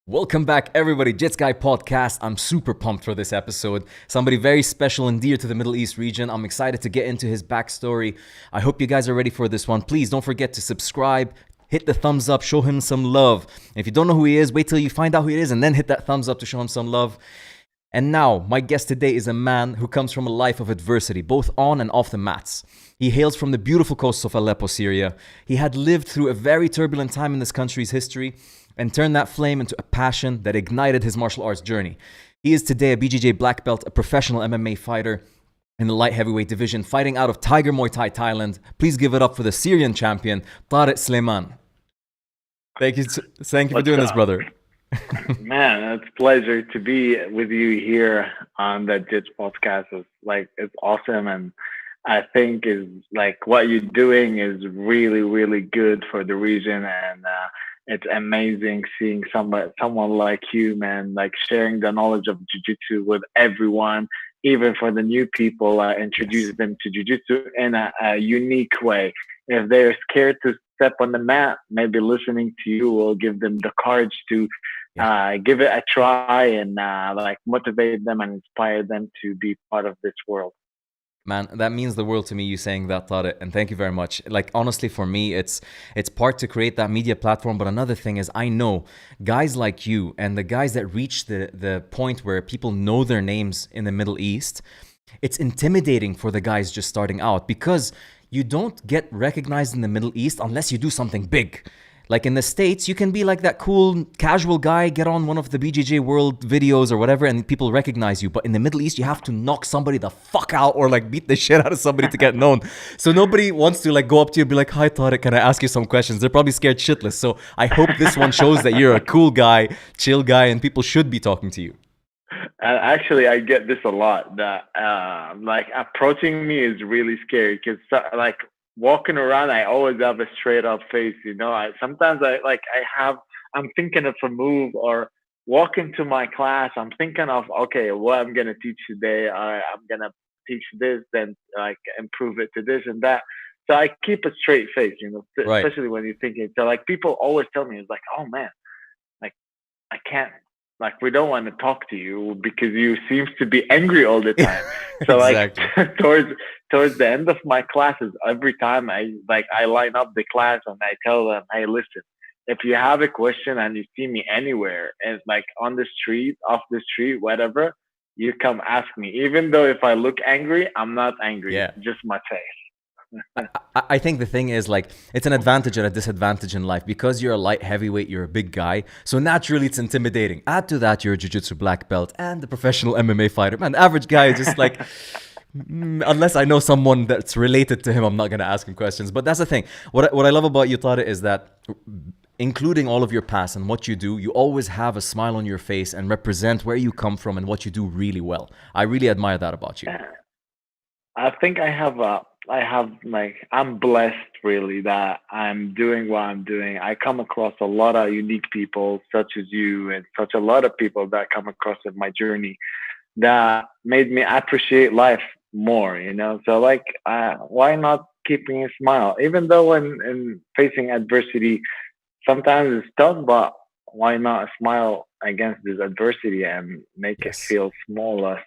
Welcome back, everybody. Jits Guy podcast. I'm super pumped for this episode. Somebody very special and dear to the Middle East region. I'm excited to get into his backstory. I hope you guys are ready for this one. Please don't forget to subscribe, hit the thumbs up, show him some love. If you don't know who he is, wait till you find out who he is and then hit that thumbs up to show him some love. And now, my guest today is a man who comes from a life of adversity, both on and off the mats. He hails from the beautiful coast of Aleppo, Syria. He had lived through a very turbulent time in this country's history and turned that flame into a passion that ignited his martial arts journey. He is today a BJJ black belt, a professional MMA fighter in the light heavyweight division, fighting out of Tiger Muay Thai, Thailand. Please give it up for the Syrian champion, Tarek Suleiman. Thank you for doing this, brother. Man, it's a pleasure to be with you here on the Jits podcast. It's awesome, and I think is like what you're doing is really, really good for the region, and it's amazing seeing someone like you, man, like sharing the knowledge of jiu-jitsu with everyone, even for the new people, introduce them to jiu-jitsu in a unique way. If they're scared to step on the mat, maybe listening to you will give them the courage to give it a try and motivate them and inspire them to be part of this world. Man, that means the world to me, you saying that, Tarek, and thank you very much. Like, honestly, for me, it's part to create that media platform, but another thing is I know guys like you and the guys that reach the point where people know their names in the Middle East, it's intimidating for the guys just starting out because you don't get recognized in the Middle East unless you do something big. Like in the States, you can be like that cool, casual guy, get on one of the BJJ World videos or whatever, and people recognize you. But in the Middle East, you have to knock somebody the fuck out or like beat the shit out of somebody to get known. So nobody wants to like go up to you and be like, "Hi, Tarek, can I ask you some questions?" They're probably scared shitless. So I hope this one shows that you're a cool guy, chill guy, and people should be talking to you. Actually, I get this a lot. That approaching me is really scary because walking around, I always have a straight up face. I'm thinking of a move or walking to my class. I'm thinking of, okay, what I'm going to teach today. I'm going to teach this, then improve it to this and that. So I keep a straight face, Right. especially when you're thinking. So people always tell me, it's like, oh man, like I can't, we don't want to talk to you because you seem to be angry all the time. So Exactly. towards the end of my classes, every time I line up the class and I tell them, hey, listen, if you have a question and you see me anywhere and on the street, off the street, whatever, you come ask me. Even though if I look angry, I'm not angry. Yeah. Just my face. I think the thing is it's an advantage and a disadvantage in life because you're a light heavyweight, you're a big guy. So naturally it's intimidating. Add to that, you're a jiu-jitsu black belt and a professional MMA fighter. Man, the average guy is just unless I know someone that's related to him, I'm not going to ask him questions. But that's the thing. What I love about you, Tarek, is that including all of your past and what you do, you always have a smile on your face and represent where you come from and what you do really well. I really admire that about you. I think I'm blessed really that I'm doing what I'm doing. I come across a lot of unique people such as you and such a lot of people that come across in my journey that made me appreciate life more, So why not keeping a smile? Even though when facing adversity, sometimes it's tough, but why not smile against this adversity and make it feel smaller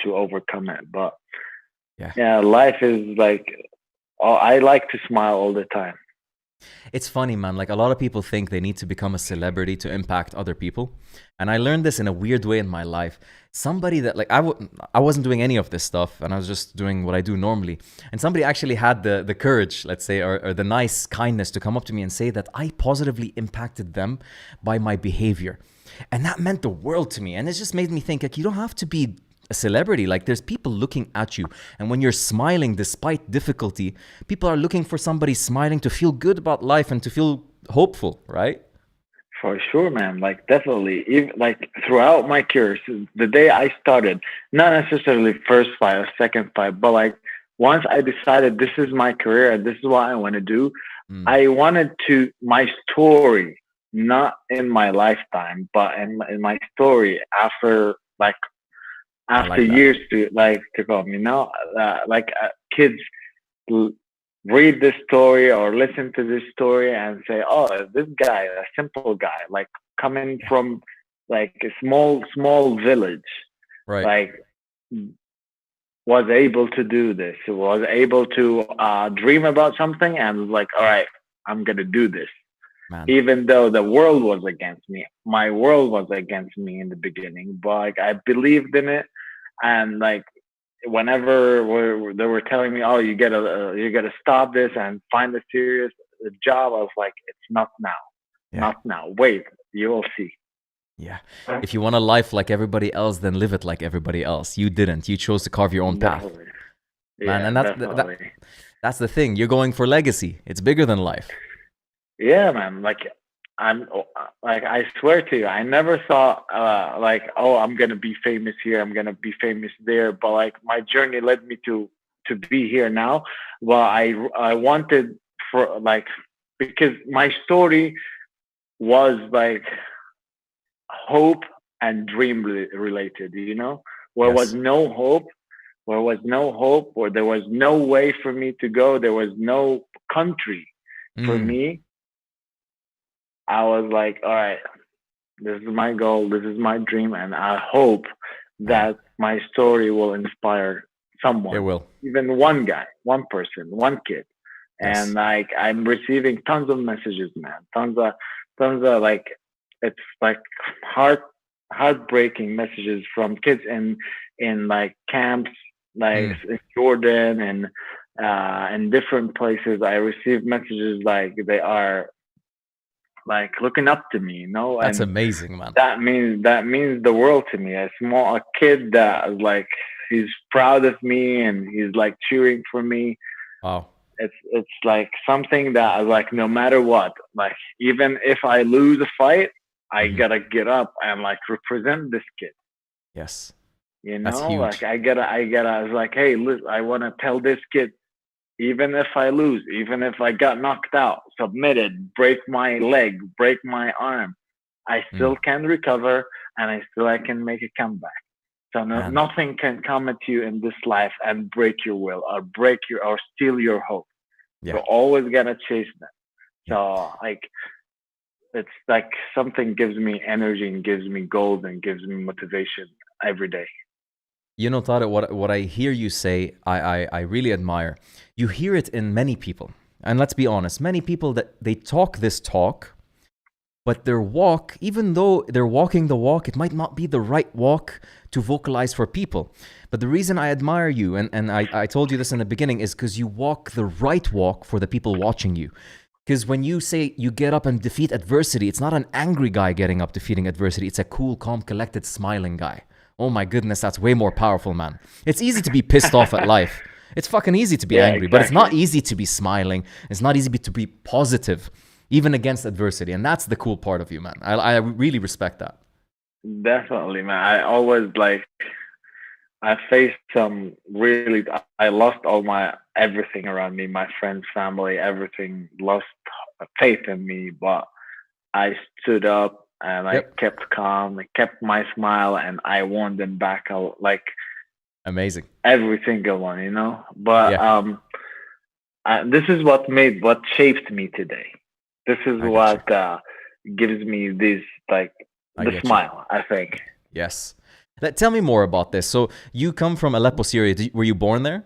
to overcome it? But yeah, life is I like to smile all the time. It's funny, man. Like a lot of people think they need to become a celebrity to impact other people. And I learned this in a weird way in my life. Somebody that I wasn't doing any of this stuff and I was just doing what I do normally. And somebody actually had the courage, let's say, or the nice kindness to come up to me and say that I positively impacted them by my behavior. And that meant the world to me. And it just made me think you don't have to be a celebrity. There's people looking at you, and when you're smiling despite difficulty, people are looking for somebody smiling to feel good about life and to feel hopeful, right? For sure, man. Definitely. Even throughout my career, since the day I started, not necessarily first fight or second fight, but once I decided this is my career and this is what I want to do, I wanted my story, not in my lifetime, but in my story after years to come, kids read this story or listen to this story and say, oh, this guy, a simple guy, like coming Yeah. from like a small village, Right. like was able to do this, was able to dream about something and was like, all right, I'm going to do this. Man. Even though the world was against me, my world was against me in the beginning, but like I believed in it. And like whenever they were telling me, oh, you gotta stop this and find a serious job, I was like, it's not now, Yeah. not now. Wait, you will see. Yeah. If you want a life like everybody else, then live it like everybody else. You didn't. You chose to carve your own path, Definitely. man. Yeah, And definitely. that's the thing. You're going for legacy. It's bigger than life. Yeah, man. Like I'm like I swear to you, I never thought like, oh, I'm gonna be famous here, I'm gonna be famous there. But like my journey led me to be here now. Well, I wanted for like because my story was like hope and dream related, you know, where was Yes. no hope, where was no hope, where there was no way for me to go, there was no country for Mm. me. I was like, all right, this is my goal, this is my dream, and I hope Man, that my story will inspire it someone, will. even one guy, one person, one kid. And Yes. like I'm receiving tons of messages, man, tons of like it's like heart heartbreaking messages from kids in like camps, like Mm. in Jordan and in different places. I receive messages like they are like looking up to me, you know, That's and amazing, man. that means the world to me. A kid that like he's proud of me and he's like cheering for me. Wow. It's like something that like no matter what, like even if I lose a fight, I Hmm. gotta get up and like represent this kid. Yes. You That's know, like huge. I was like, hey, listen, I want to tell this kid, even if I lose, even if I got knocked out, submitted, break my leg, break my arm, I Mm. still can recover and I can make a comeback. So Man. nothing can come at you in this life and break your will or break your or steal your hope. Yeah. You're always gonna chase them. Yeah. So like it's like something gives me energy and gives me goals and gives me motivation every day. You know, Tariq, what I hear you say, I really admire. You hear it in many people. And let's be honest, many people that they talk this talk, but their walk, even though they're walking the walk, it might not be the right walk to vocalize for people. But the reason I admire you, and I told you this in the beginning, is because you walk the right walk for the people watching you. Because when you say you get up and defeat adversity, it's not an angry guy getting up defeating adversity. It's a cool, calm, collected, smiling guy. Oh my goodness, that's way more powerful, man. It's easy to be pissed off at life. It's fucking easy to be Yeah, angry, but it's not exactly. easy to be smiling. It's not easy to be positive, even against adversity. And that's the cool part of you, man. I really respect that. Definitely, man. I always like I faced some really. I lost all my everything around me, my friends, family, everything. Lost faith in me, but I stood up and I Yep. kept calm. I kept my smile, and I won them back. Like Amazing. every single one, you know. But Yeah, this is what shaped me today. This is I got you. what gives me this like I the get you. smile. I think. Yes. Tell me more about this. So you come from Aleppo, Syria. Were you born there?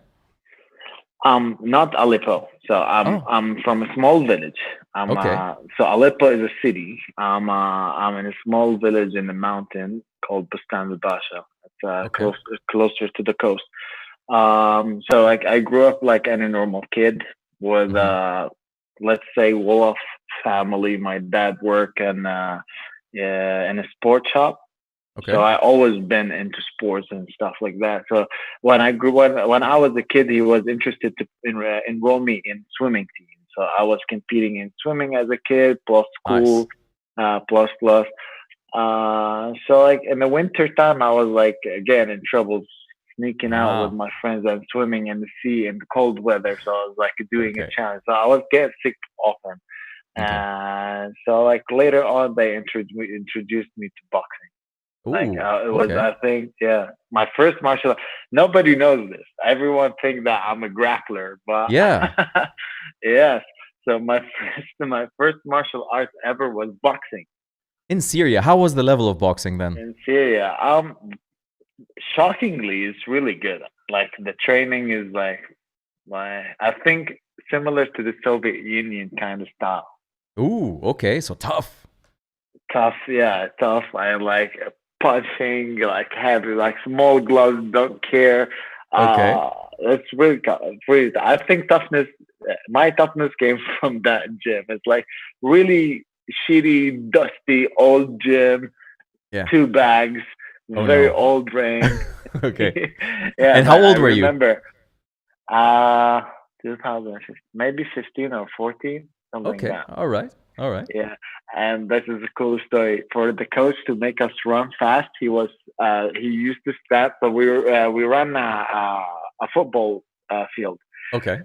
Not Aleppo. So Oh, I'm from a small village. okay. So Aleppo is a city. I'm in a small village in the mountain called Bustan al Basha. It's Okay. closer to the coast. So like I grew up like any normal kid with Hmm. let's say Wolof family. My dad worked yeah, in a sports shop. So Okay. I always been into sports and stuff like that. So when I was a kid, he was interested to enroll me in swimming team. So I was competing in swimming as a kid, plus Nice. school, plus. So like in the winter time, I was like again in trouble, sneaking out with Ah, my friends and swimming in the sea in the cold weather. So I was like doing a okay. challenge. So I was getting sick often. Okay. And so like later on, they introduced me to boxing. Like Ooh, it was, okay. I think, yeah, my first martial art. Nobody knows this. Everyone thinks that I'm a grappler, but Yeah. yes. So my first martial art ever was boxing In Syria, how was the level of boxing then? in Syria. Shockingly, it's really good. Like the training is I think similar to the Soviet Union kind of style. Ooh, okay, so tough. Tough, yeah, tough. I like punching, like heavy, like small gloves, don't care. Okay. It's really tough. It's really, I think toughness, my toughness came from that gym. It's like really shitty, dusty, old gym, Yeah. two bags, Oh very no. old ring. Okay. Yeah, And how man, I old were you? remember. Uh 2015, maybe 15 or 14, something like Okay. that. All right. All right. Yeah, and this is a cool story. For the coach to make us run fast, he used to stand. So we ran a football field. Okay.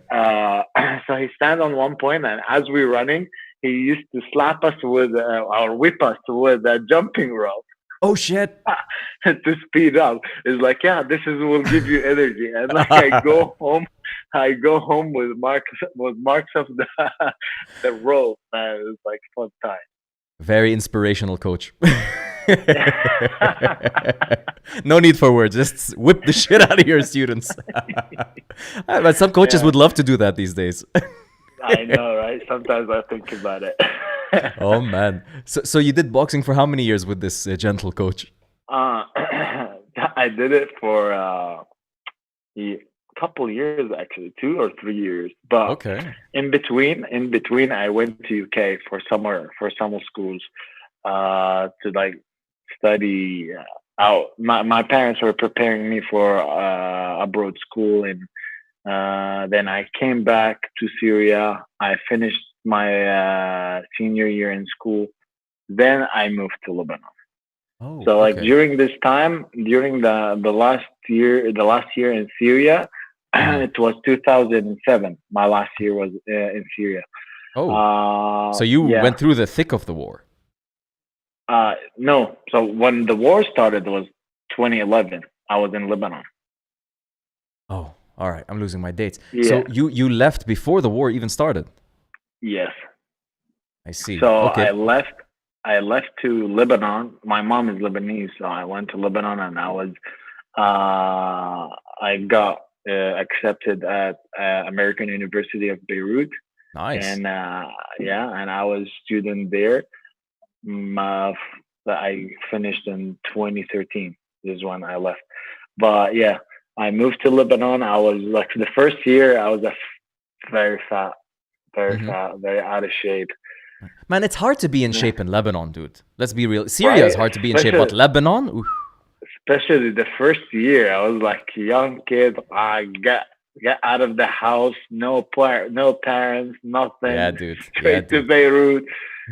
So he stand on one point, and as we're running, he used to slap us with or whip us with a jumping rope Oh shit. to speed up. It's like, yeah, this is will give you energy. And like I go home with marks of the the rope. Man, it was like fun time. Very inspirational coach. No need for words. Just whip the shit out of your students. But some coaches Yeah, would love to do that these days. I know, right? Sometimes I think about it. Oh man. So you did boxing for how many years with this gentle coach? uh, I did it for a couple years, actually, 2 or 3 years. But Okay. in between, I went to UK for summer schools, to like study out. My parents were preparing me for abroad school, and then I came back to Syria. I finished my senior year in school. Then I moved to Lebanon. Oh, So like okay. during this time, during the last year in Syria, Hmm. it was 2007. My last year was in Syria. Oh, so you Yeah. went through the thick of the war. No. So when the war started was 2011. I was in Lebanon. Oh, all right. I'm losing my dates. Yeah. So you left before the war even started. Yes. I see. So Okay. I left to Lebanon. My mom is Lebanese, so I went to Lebanon, and I got accepted at American University of Beirut, Nice. and yeah, and I was student there. My, I finished in 2013. Is when I left. But yeah, I moved to Lebanon. I was like the first year, I was very fat, Hmm. very out of shape. Man, it's hard to be in Yeah. shape in Lebanon, dude. Let's be real. Syria is Right? hard to be in shape, but Lebanon, oof. Especially the first year, I was like a young kid. I get out of the house, no parents, Yeah, nothing, dude. Yeah, straight to dude. Beirut.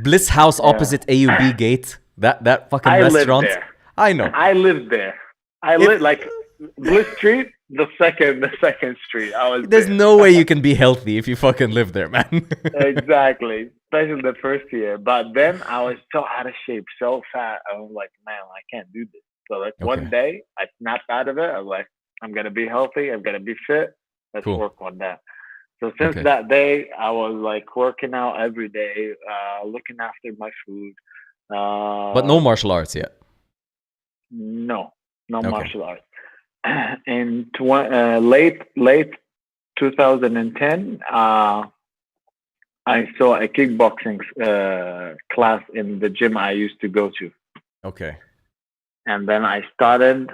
Bliss House Yeah, opposite AUB Gate. That fucking I lived restaurant. there. I know. I lived there. I If lived like Bliss Street, the second street. I was there's there. no way you can be healthy if you fucking live there, man. Exactly, especially the first year. But then I was so out of shape, so fat. I was like, man, I can't do this. So like one Okay. day, I snapped out of it. I was like, I'm gonna be healthy. I'm gonna be fit. Let's Cool. work on that. So since Okay. that day, I was like working out every day, looking after my food. But no Uh, martial arts yet. no, no Okay. martial arts. In late 2010, I saw a kickboxing class in the gym I used to go to, Okay. and then I started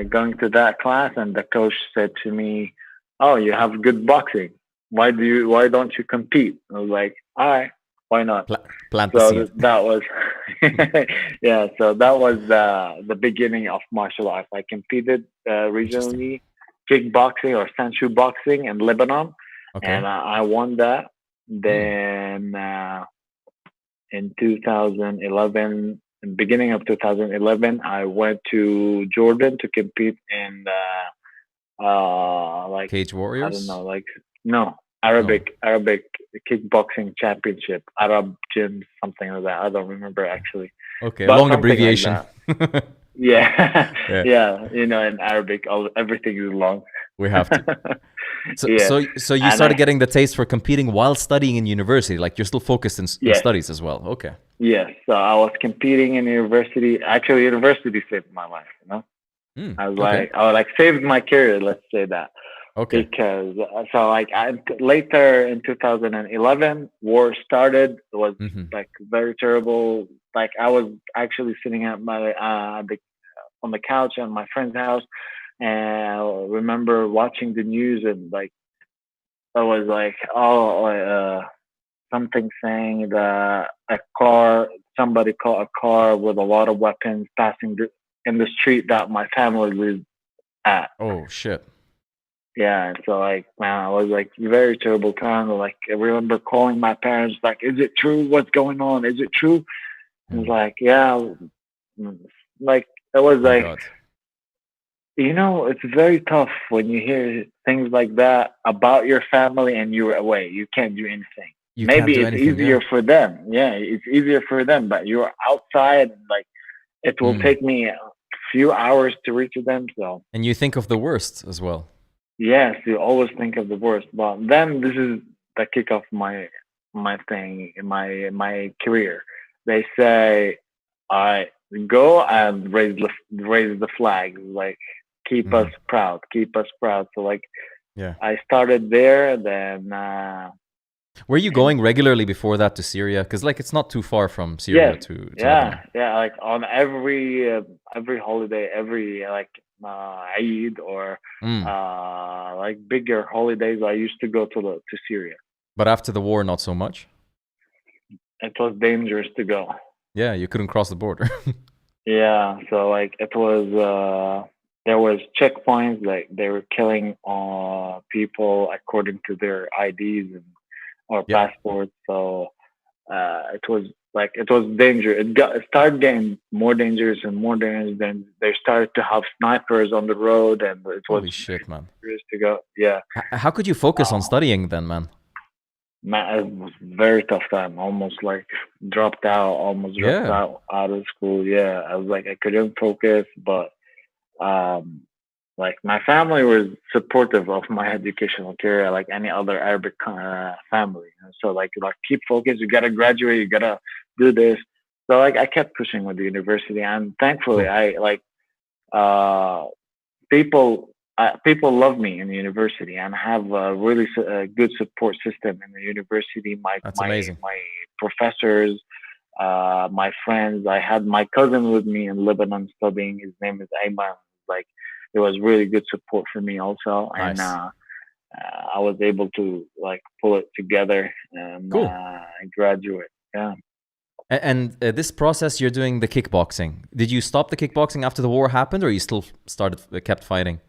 going to that class, and the coach said to me, "Oh, you have good boxing. Why don't you compete?" I was like, "All right, why not?" Plant the So seed. that was yeah. So that was the beginning of martial arts. I competed Interesting. regionally kickboxing or Sanchu boxing in Lebanon, Okay. and I won that. Hmm. Then in 2011, beginning of 2011, I went to Jordan to compete in like Cage I don't Warriors? know, like no No. Arabic kickboxing championship, Arab gym, something like that. I don't remember actually, Okay. but Long something like abbreviation. that. Yeah, Yeah, yeah. You know, in Arabic, everything is long. we have to. So, Yeah, so you and started getting the taste for competing while studying in university. Like you're still focused in yes, studies as well. Okay. yes. So I was competing in university. Actually, university saved my life. You know, Okay. I was like saved my career. Let's say that. Okay. Because so like later in 2011 war started. It was Hmm. like very terrible. Like I was actually sitting at my on the couch at my friend's house, and I remember watching the news, and like I was like, oh, something saying that a car, somebody caught a car with a lot of weapons passing in the street that my family lived at. Oh shit. Yeah, and so like, man, I was like very terrible time. Like I remember calling my parents, like, "Is it true? What's going on? Is it true?" And Mm. like, yeah, mm, like it was My like, God. it's very tough when you hear things like that about your family and you're away. You can't do anything. You can't Maybe do it's anything. Yeah. easier for them. Yeah, it's easier for them, but you're outside. And like it will Mm. take me a few hours to reach them. So And you think of the worst as well. yes, you always think of the worst. But then this is the kick of my thing in my career. They say I go and raise the flag, like keep us Mm. proud, keep us proud. So like Yeah. I started there, then Were you and going regularly before that to Syria? Because like it's not too far from yes, Syria to yeah, Lebanon. yeah. Like on every holiday, every like Eid or Mm. like bigger holidays, I used to go to Syria. But after the war, not so much. It was dangerous to go. Yeah, you couldn't cross the border. Yeah, so like it was there was checkpoints, like they were killing people according to their IDs and or Yeah. passports. So it was dangerous. It started getting more dangerous and more dangerous. Then they started to have snipers on the road, and it was Holy shit, man. dangerous to go. Yeah, How could you focus on uh, studying then, man? man, it was very tough time. Almost like dropped out. Almost dropped Yeah. out of school. Yeah, I was like I couldn't focus, but um, like my family was supportive of my educational career, like any other Arabic family. So like keep focused. You gotta graduate. You gotta do this. So like I kept pushing with the university, and thankfully Cool. I like uh, people. People love me in the university, and I have a really good support system in the university. My That's my amazing. my professors, my friends. I had my cousin with me in Lebanon studying. His name is Ayman. Like it was really good support for me also, and Nice. I was able to like pull it together and Cool. graduate. Yeah. And this process, you're doing the kickboxing. Did you stop the kickboxing after the war happened, or you still kept fighting?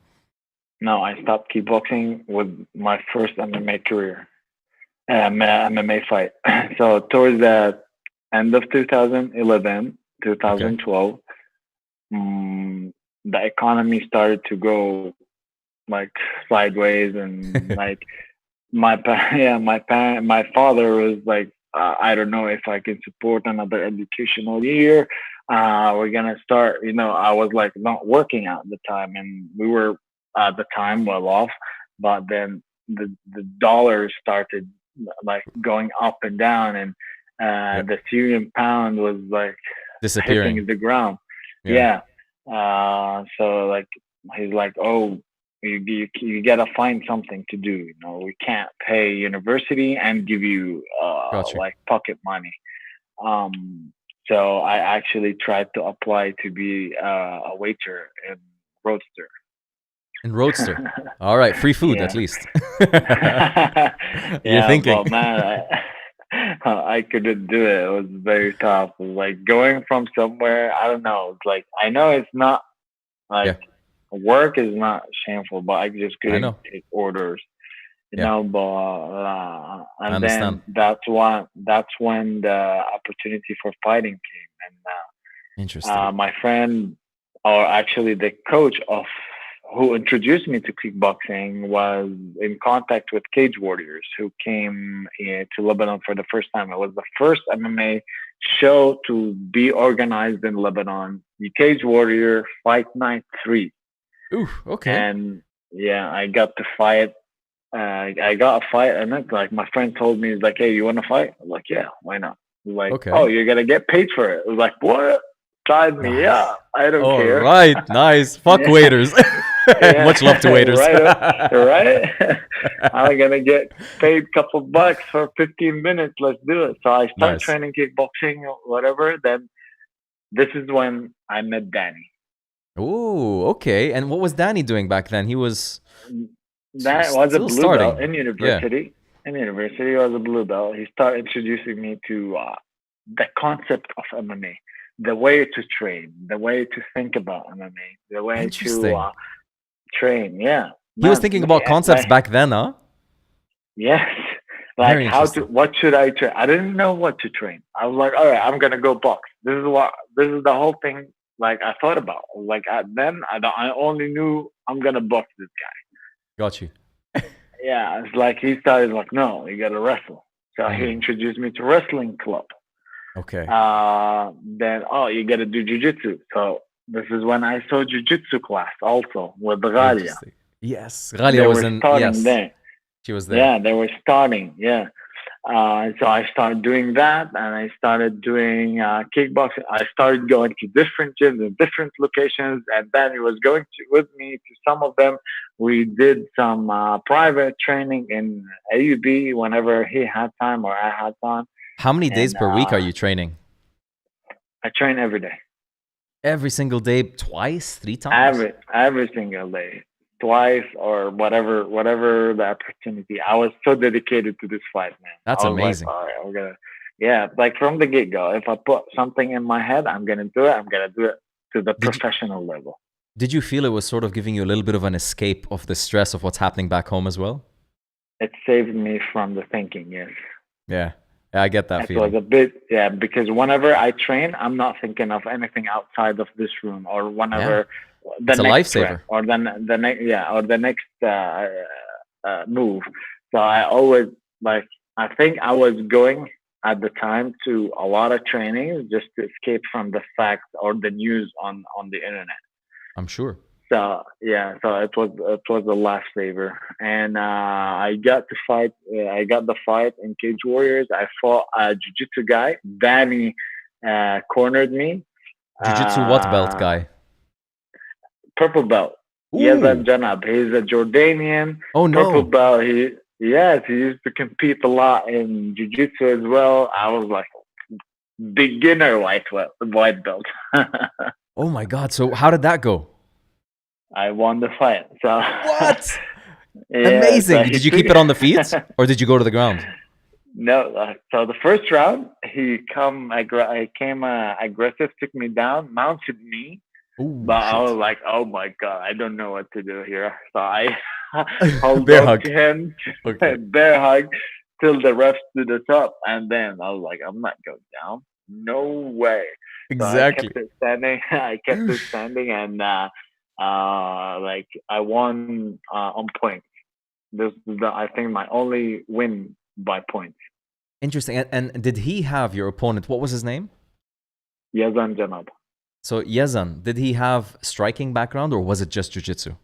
No, I stopped kickboxing with my first MMA career, MMA fight. So towards the end of 2011, Okay. 2012, the economy started to go like sideways and like my father was like I don't know if I can support another educational year. We're gonna start, I was like not working at the time, and we were at the time well off, but then the dollar started like going up and down, and Yeah. the Syrian pound was like Disappearing. hitting the ground. Yeah. Yeah. So like he's like, oh, you gotta find something to do. We can't pay university and give you Got you. like pocket money. Um, so I actually tried to apply to be a waiter in Roadster. And Roadster. All right. Free food at Yeah, least. You're yeah, thinking. but man, I couldn't do it. It was very tough. It was like going from somewhere. I don't know. It's like I know it's not Yeah. like work is not shameful, but I just I couldn't know. take orders, Yeah. but I and understand. then that's when the opportunity for fighting came, and Interesting. my friend, or actually the coach of who introduced me to kickboxing was in contact with Cage Warriors, who came to Lebanon for the first time. It was the first MMA show to be organized in Lebanon. The Cage Warrior Fight Night 3. Ooh, okay. And yeah, I got to fight. I got a fight, and it's like my friend told me, he's like, "Hey, you want to fight?" I'm like, "Yeah, why not?" He's like, Okay. "Oh, you're gonna get paid for it." I was like, "What?" Tried me, Nice. yeah. I don't All care. right, nice. Fuck Yeah. waiters. Yeah. Much love to waiters. right? I'm gonna get paid a couple bucks for 15 minutes. Let's do it. So I started Nice. training kickboxing or whatever. Then this is when I met Danny. Ooh, okay. And what was Danny doing back then? He was That was a still blue starting. belt in university. In university, he was a blue belt. He started introducing me to the concept of MMA, the way to train, the way to think about MMA, the way Interesting. to train. Yeah, He was thinking about concepts back then, huh? Yes, Very like how to, interesting. what should I train? I didn't know what to train. I was like, all right, I'm gonna go box. This is the whole thing. Like I thought about. Like then I only knew I'm gonna box this guy. Got you. Yeah, it's like he started like, no, you gotta wrestle. So he introduced me to wrestling club. Okay. Then you gotta do jiu-jitsu. So this is when I saw jiu-jitsu class also with Ghalia. Interesting. Yes, Ghalia was in. Yes, there. she was there. Yeah, they were starting. Yeah. So I started doing that, and I started doing kickboxing. I started going to different gyms in different locations, and Danny was going with me to some of them. We did some private training in AUB whenever he had time or I had time. How many days per week are you training? I train every day. Every single day, twice, 3 times? Every single day. Twice or whatever the opportunity. I was so dedicated to this fight, man. That's I was amazing. Like, all right, I'm gonna, yeah, like from the get go. If I put something in my head, I'm gonna do it. I'm gonna do it to the professional level. Did you feel it was sort of giving you a little bit of an escape of the stress of what's happening back home as well? It saved me from the thinking. Yes. Yeah, I get that feeling. It was a bit, yeah, because whenever I train, I'm not thinking of anything outside of this room or whenever. Yeah. It's a lifesaver. Or the next move. So I always I think I was going at the time to a lot of trainings just to escape from the facts or the news on the internet. I'm sure. So yeah, so it was a lifesaver, and I got to fight. I got the fight in Cage Warriors. I fought a jiu-jitsu guy. Danny cornered me. Jiu-jitsu what belt guy? Purple belt. Yazan Janab. He's a Jordanian. Oh no. Purple belt. He used to compete a lot in jiu-jitsu as well. I was like beginner white belt. Oh my God. So how did that go? I won the fight. So what? Amazing. Did you keep it on the feet or did you go to the ground? No. So the first round, he came aggressive, took me down, mounted me. Ooh, but shit. I was like, oh my God, I don't know what to do here. So I held bear on hug. to him, Okay. bear hug, till the ref stood us up. And then I was like, I'm not going down. No way. Exactly. So I kept it standing. And I won on points. This is I think my only win by points. Interesting. And did he have your opponent? What was his name? Yazan Janab. So Yazan, did he have striking background or was it just jiu-jitsu?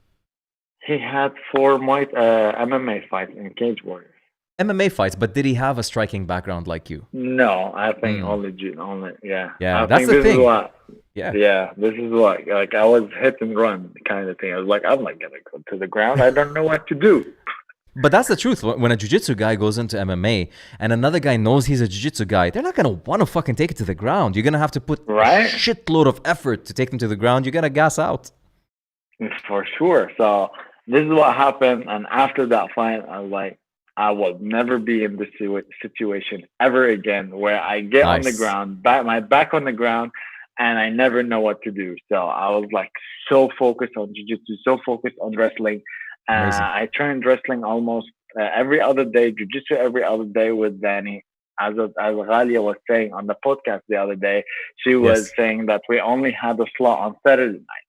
He had 4 MMA fights in Cage Warriors. MMA fights, but did he have a striking background like you? No, I think only. Yeah, I that's think the this thing. Is what, yeah, this is what like I was hit and run kind of thing. I was like, I'm not gonna go to the ground. I don't know what to do. But that's the truth. When a jiu-jitsu guy goes into MMA and another guy knows he's a jiu-jitsu guy, they're not going to want to fucking take it to the ground. You're going to have to put a shitload of effort to take them to the ground. You're going to gas out. For sure. So this is what happened. And after that fight, I was like, I will never be in this situation ever again where I get on the ground, my back on the ground, and I never know what to do. So I was like so focused on jiu-jitsu, so focused on wrestling. I trained wrestling almost every other day, jiu-jitsu every other day with Danny. As Ghalia was saying on the podcast the other day, she was saying that we only had a slot on Saturday night.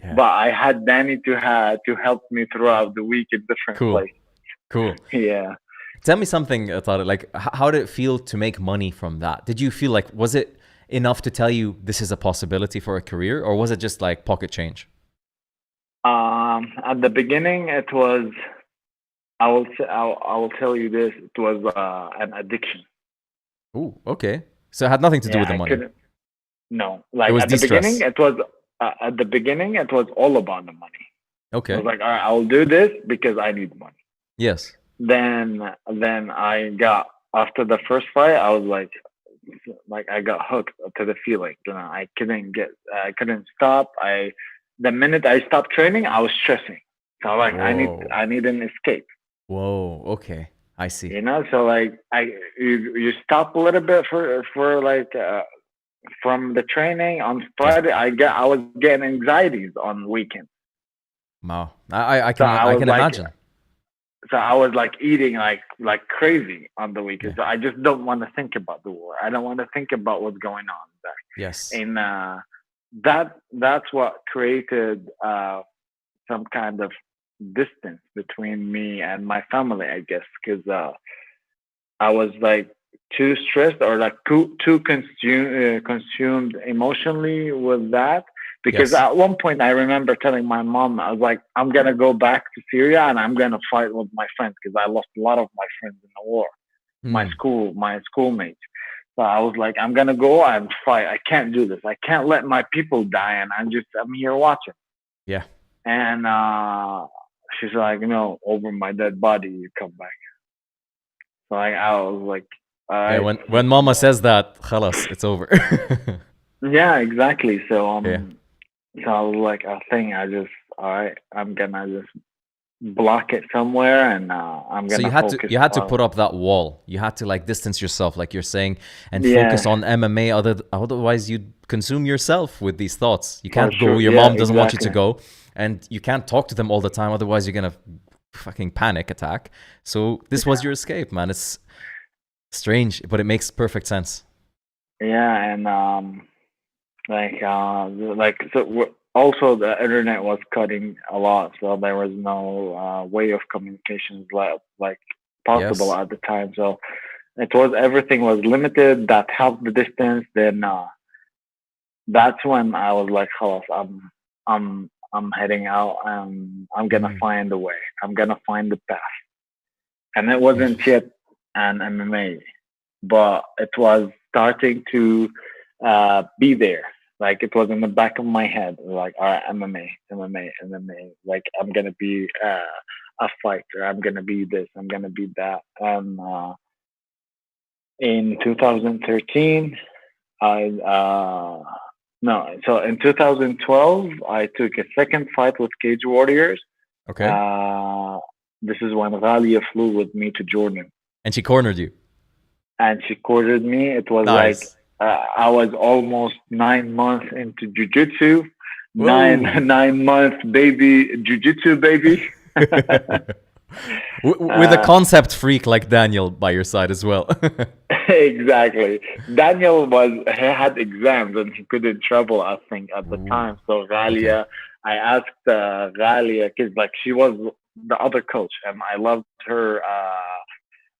Yeah. but I had Danny to help me throughout the week in different Cool. places. Cool. Yeah. Tell me something, Tarek, like how did it feel to make money from that? Did you feel like, was it enough to tell you this is a possibility for a career, or was it just like pocket change? At the beginning, it was. I will tell you this. It was an addiction. Ooh, okay. So it had nothing to do Yeah, with the I money. couldn't. No, It like was at the beginning, de-stress. it was. At the beginning, it was all about the money. I Okay. was like, all right, I'll do this because I need money. Yes. Then I got after the first fight, I was like I got hooked to the feeling. You know, I couldn't stop. The minute I stopped training, I was stressing. So like Whoa. I need an escape. Whoa. Okay. I see. You know, so like you stop a little bit for like from the training on Yeah. Friday. I was getting anxieties on weekends. Wow. I So can imagine. I was like eating like crazy on the Yeah. weekends. So I just don't want to think about the war. I don't want to think about what's going on there. Yes. And that's what created some kind of distance between me and my family, I guess, because I was like too stressed or like too consumed emotionally with that. Because Yes. at one point I remember telling my mom, I was like, I'm gonna go back to Syria and I'm gonna fight with my friends because I lost a lot of my friends in the war, Hmm. my schoolmates. So I was like, I'm gonna go and fight. I can't do this. I can't let my people die, and I'm here watching. Yeah. And she's like, no, over my dead body, you come back. So I was like, all Yeah. right. When Mama says that, خلاص, it's over. Yeah, exactly. Yeah. So I was like, I think all right, I'm gonna just block it somewhere, and I'm So gonna focus you had to on. put up that wall. You had to like distance yourself, like you're saying, and Yes, focus on MMA. Otherwise, you'd consume yourself with these thoughts. You for can't go. sure. Your Yeah, mom doesn't want you to exactly. go, and you can't talk to them all the time. Otherwise, you're gonna fucking panic attack. So this was your escape, man. It's strange, but it makes perfect sense. Yeah, and also the internet was cutting a lot, so there was no way of communications like possible Yes. at the time. So everything was limited. That helped the distance. Then that's when I was like, "Khalas, I'm heading out, and I'm gonna Mm. find a way. I'm gonna find the path." And it Yeah. wasn't yet an MMA, but it was starting to be there. Like it was in the back of my head, like, all right, MMA, MMA, MMA. Like I'm gonna be a fighter. I'm gonna be this. I'm gonna be that. And in 2013, I no, so in 2012, I took a second fight with Cage Warriors. Okay. Uh, this is when Ghalia flew with me to Jordan, And she cornered you. and she courted me. It was like Nice. I was almost 9 months into jujitsu, Whoa. 9 months baby jujitsu baby. With a concept freak like Daniel by your side as well. Exactly. Daniel he had exams and he couldn't travel, I think, at the Ooh. time. So Okay. Ghalia, I asked Ghalia, because like she was the other coach, and I loved her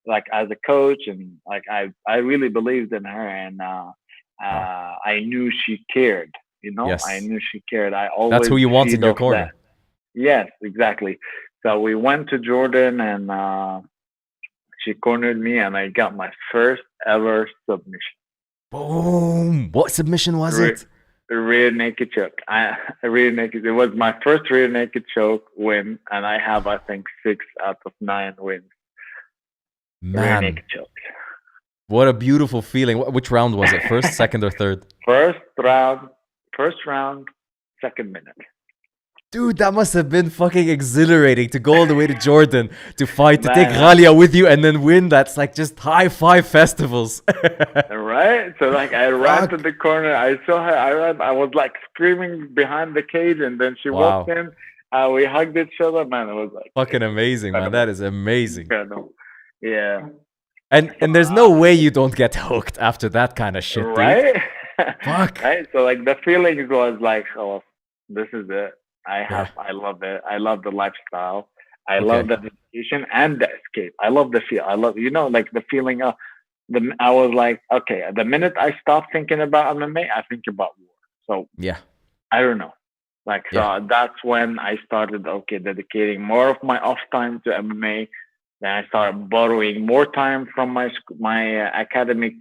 like as a coach, and like I really believed in her, and Wow. I knew she cared. You know, I Yes. knew she cared. I That's who always you want in feed your off that. corner. Yes, exactly. So we went to Jordan, and she cornered me, and I got my first ever submission. Boom. What submission was Re- it? Rear naked choke. Rear naked. It was my first rear naked choke win, and I have, I think, 6 out of 9 wins. Rear Man, naked choke. what a beautiful feeling. Which round was it? First, second, or third? First round, first round, second minute. Dude, that must have been fucking exhilarating to go all the way to Jordan to fight, to take Man, Ghalia with you and then win. That's like just high five festivals. right? So like I ran to Fuck. the corner. I saw her. I ran. I was like screaming behind the cage, and then she walked Wow. in. We hugged each other. Man, it was like Fucking amazing, man. That incredible, is amazing. incredible. Yeah. So, And there's no way you don't get hooked after that kind of shit, dude. right, Fuck. right. So like the feeling was like, oh, this is it. I love it. I love the lifestyle. I love Okay. the dedication and the escape. I love the feel. I love, like the feeling of I was like, okay, the minute I stop thinking about MMA, I think about war. So Yeah. I don't know. Like, Yeah. so that's when I started, okay, dedicating more of my off time to MMA. Then I started borrowing more time from my academic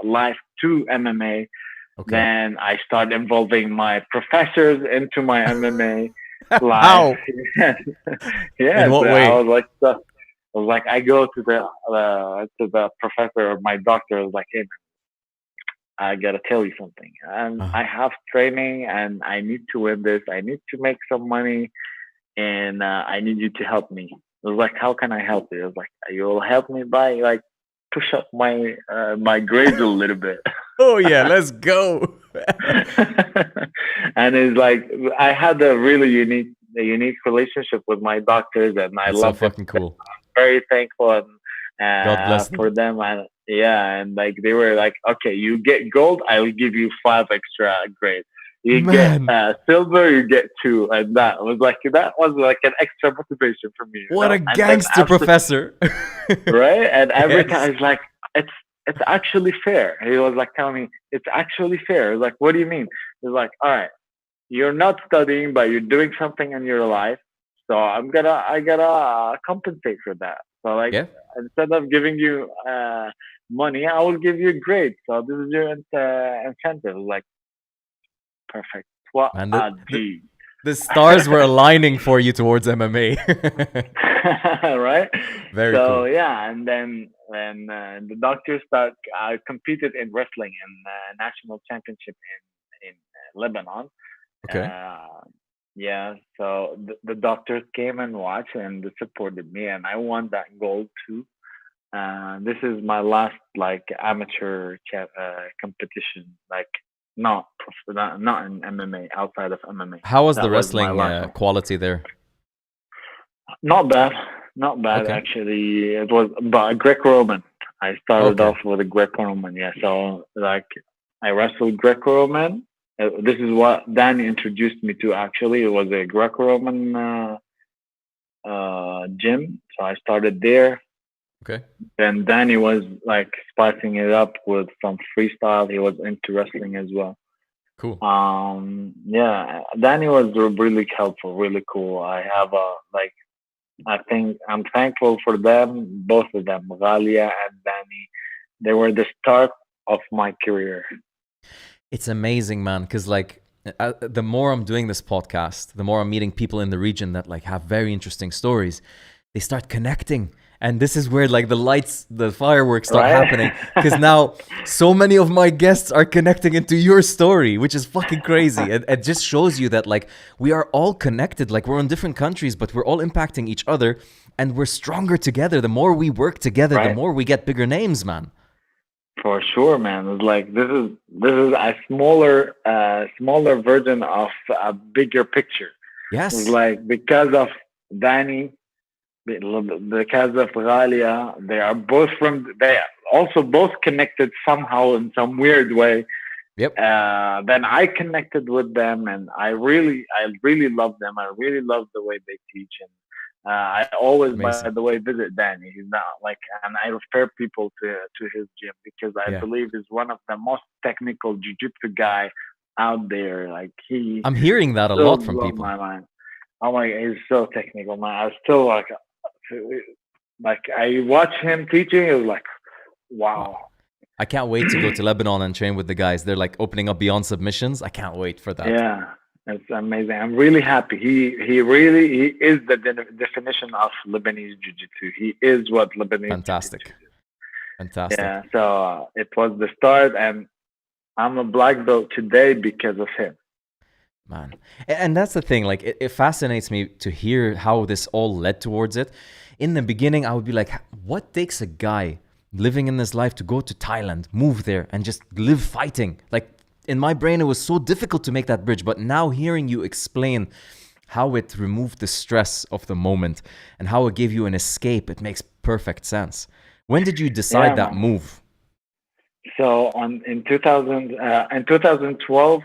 life to MMA. Okay. Then I started involving my professors into my MMA life. How? In Yes, what I way? was like, I go to the professor or my doctor. I was like, hey, I gotta tell you something. Uh, I have training, and I need to win this. I need to make some money, and I need you to help me. I was like, how can I help you? I was like, you'll help me by like push up my grades a little bit. oh yeah, let's go. And it's like I had a unique relationship with my doctors, and I That's so love them. fucking cool. Very thankful God bless for them. them. And yeah, and like they were like, okay, you get gold, I will give you 5 extra grades. You get Man, silver, you get 2, and that was like an extra motivation for me, what a And then gangster after, professor. right, and every Yes. time it's like it's actually fair. He was like telling me it's actually fair. I was like, what do you mean? He's like, all right, you're not studying, but you're doing something in your life. So I gotta compensate for that. So like, Yeah. instead of giving you money, I will give you a grade. So this is your incentive. Like, perfect. What Man, a G. the stars were aligning for you towards MMA. Right? Very So cool. yeah, and then when the doctors start, I competed in wrestling in national championship in Lebanon. Okay. Uh, yeah, so the doctors came and watched and they supported me, and I won that gold too. This is my last like amateur competition, like not in MMA, outside of MMA. How was the That was my wrestling last one. quality there? Not bad, not bad Okay. actually. It was but Greco-Roman. I started Okay. off with a Greco-Roman. Yeah, so like I wrestled Greco-Roman. This is what Danny introduced me to. Actually, it was a Greco-Roman gym. So I started there. Okay. Then Danny was like spicing it up with some freestyle. He was into wrestling as well. Cool. Yeah, Danny was really helpful, really cool. I have a like I think I'm thankful for them, both of them, Ghalia and Danny. They were the start of my career. It's amazing, man, because like the more I'm doing this podcast, the more I'm meeting people in the region that like have very interesting stories. They start connecting, and this is where like the lights, the fireworks start Right? happening. Because now so many of my guests are connecting into your story, which is fucking crazy. It just shows you that like we are all connected. Like we're in different countries, but we're all impacting each other, and we're stronger together. The more we work together, the Right? more we get bigger names, man. For sure, man. It's like this is a smaller version of a bigger picture. It's Yes. like because of Danny, because of Ghalia, they are also both connected somehow in some weird way. Yep. Then I connected with them, and I really love them. I really love the way they teach, and I always, by Amazing. the way, visit Danny. He's not like, and I refer people to his gym because I Yeah. believe he's one of the most technical jiu-jitsu guy out there. Like he I'm hearing that a still lot from blow people. my mind. Oh my, he's so technical, man. I still like I watch him teaching. It was like, Wow. wow. I can't wait to go to Lebanon and train with the guys. They're like opening up beyond submissions. I can't wait for that. Yeah, it's amazing. I'm really happy. He is the definition of Lebanese jiu-jitsu. He is what Lebanese jiu-jitsu Fantastic. is. Fantastic. Yeah, so it was the start, and I'm a black belt today because of him. Man. And that's the thing. Like, it fascinates me to hear how this all led towards it. In the beginning, I would be like, what takes a guy living in this life to go to Thailand, move there, and just live fighting? Like, in my brain, it was so difficult to make that bridge. But now hearing you explain how it removed the stress of the moment and how it gave you an escape, it makes perfect sense. When did you decide Yeah, that man. move? So in 2012,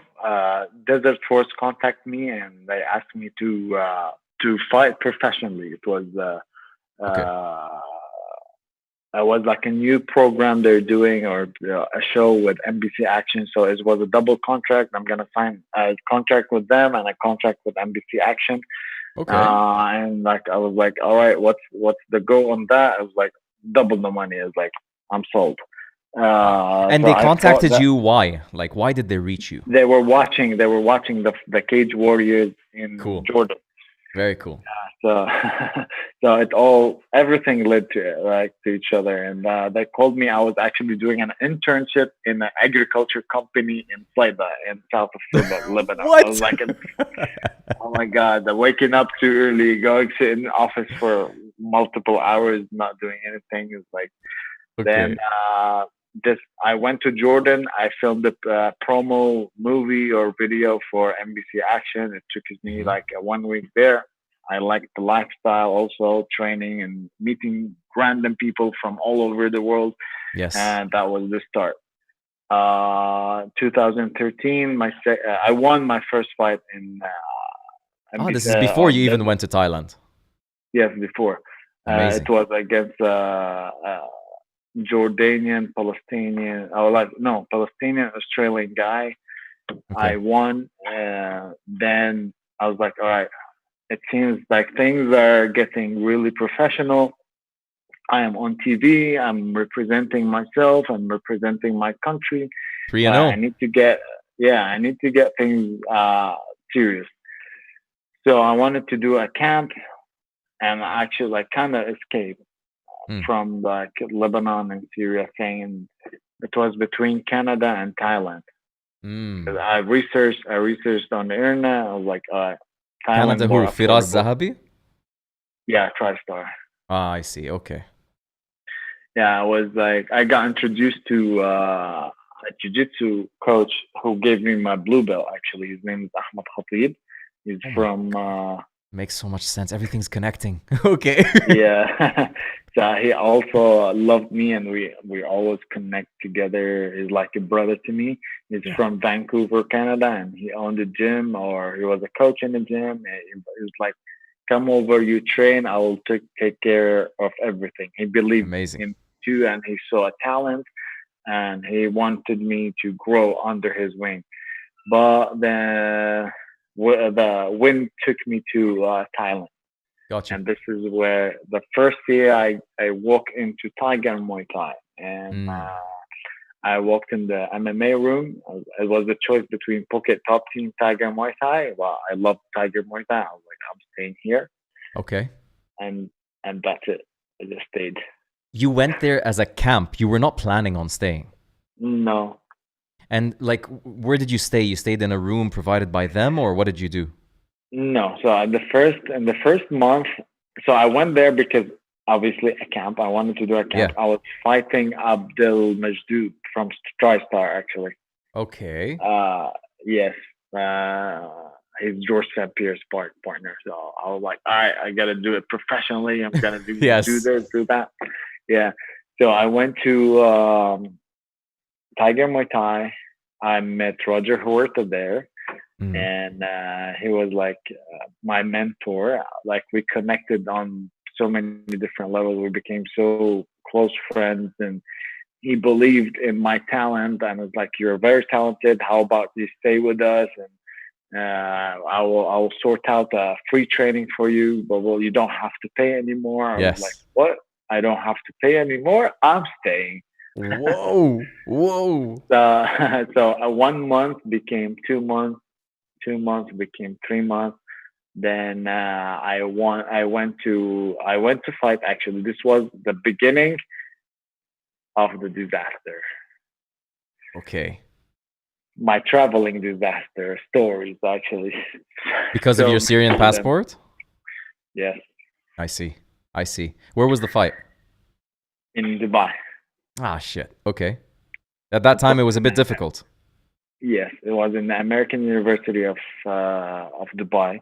Desert Force contacted me and they asked me to fight professionally. It was Okay. it was like a new program they're doing, or a show with NBC Action. So it was a double contract. I'm gonna sign a contract with them and a contract with NBC Action. Okay. And like I was like, all right, what's the go on that? I was like, double the money. I was like, I'm sold. And So they I thought contacted that you. Why? Like, why did they reach you? they were watching the Cage Warriors in Cool. Jordan. Very cool. So everything led to it, like to each other. And they called me. I was actually doing an internship in an agriculture company in Saida in south of Lebanon. What? I was like, oh my God, the waking up too early, going to in the office for multiple hours, not doing anything is like, Okay. then I went to Jordan. I filmed a promo movie or video for NBC Action. It took me like 1 week there. I liked the lifestyle, also training and meeting random people from all over the world. Yes. And that was the start. 2013, I won my first fight in NBC. This is before you even went to Thailand. Yes, before. Amazing. It was against Jordanian, Palestinian, Palestinian, Australian guy. Okay. I won. Then I was like, all right, it seems like things are getting really professional. I am on TV. I'm representing myself. I'm representing my country. 3-0. I need to get things serious. So I wanted to do a camp and actually like kind of escape from like Lebanon and Syria thing, and it was between Canada and Thailand. I researched on the internet. I was like, Thailand. Canada who? Firas Zahabi? Yeah, TriStar. Ah, I see. Okay. Yeah, I was like, I got introduced to a jiu-jitsu coach who gave me my blue belt. Actually, his name is Ahmed Khabib. He's from. Makes so much sense. Everything's connecting. Okay. Yeah. So he also loved me, and we always connect together. He's like a brother to me. He's from Vancouver, Canada, and he owned a gym, or he was a coach in the gym. He was like, come over, you train, I will take care of everything. He believed in me too, and he saw a talent, and he wanted me to grow under his wing. But the wind took me to Thailand. Gotcha. And this is where the first year I walked into Tiger Muay Thai, and I walked in the MMA room. It was a choice between Phuket Top Team Tiger Muay Thai. Well, I love Tiger Muay Thai. I was like, I'm staying here. Okay. And that's it. I just stayed. You went there as a camp. You were not planning on staying. No. And like, where did you stay? You stayed in a room provided by them, or what did you do? No. So in the first month, so I went there because obviously a camp. I wanted to do a camp. Yeah. I was fighting Abdel Majdoub from TriStar, actually. Okay. Yes. He's George St. Pierre's partner. So I was like, all right, I got to do it professionally. I'm going to do this, do that. Yeah. So I went to Tiger Muay Thai. I met Roger Huerta there. And he was like my mentor. Like we connected on so many different levels. We became so close friends, and he believed in my talent and was like, "You're very talented. How about you stay with us? And I will sort out free training for you. But you don't have to pay anymore." I was like, "What? I don't have to pay anymore? I'm staying." Whoa! So 1 month became 2 months. 2 months became 3 months. Then I went to fight. Actually, this was the beginning of the disaster. Okay. My traveling disaster stories, actually. Because of your Syrian passport? Yes. I see. Where was the fight? In Dubai. Ah, shit. Okay. At that time, it was a bit difficult. Yes, it was in the American University of Dubai.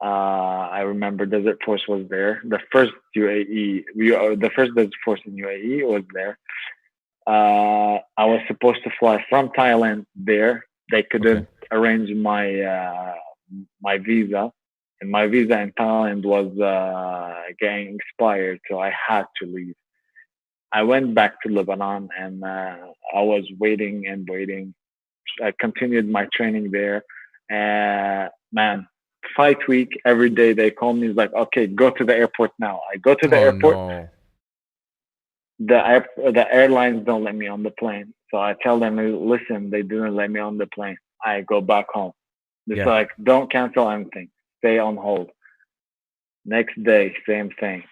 I remember Desert Force was there. The first Desert Force in UAE was there. I was supposed to fly from Thailand there. They couldn't arrange my visa, and my visa in Thailand was getting expired, so I had to leave. I went back to Lebanon, and I was waiting and waiting. I continued my training there. Man, fight week, every day they call me. It's like, okay, go to the airport now. I go to the Oh airport. no. The airlines don't let me on the plane. So I tell them, listen, they didn't let me on the plane. I go back home. It's like, don't cancel anything. Stay on hold. Next day, same thing.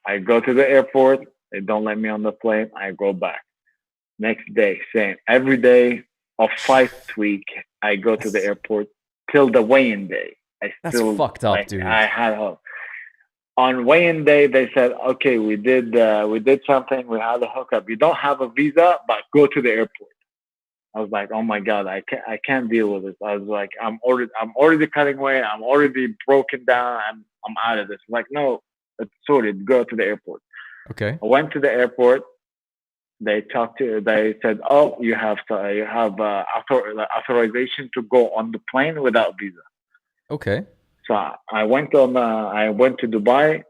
I go to the airport. They don't let me on the plane. I go back. Next day, same. Every day of fight week, I go to the airport till the weigh-in day. That's fucked up, dude. I had hope. On weigh-in day, they said, "Okay, we did something. We had a hookup. You don't have a visa, but go to the airport." I was like, "Oh my god, I can't deal with this." I was like, "I'm already cutting weight. I'm already broken down. I'm out of this." Like, no, it's sorted. Go to the airport. Okay. I went to the airport. They said, "Oh, you have authorization to go on the plane without visa." Okay. So I went to Dubai.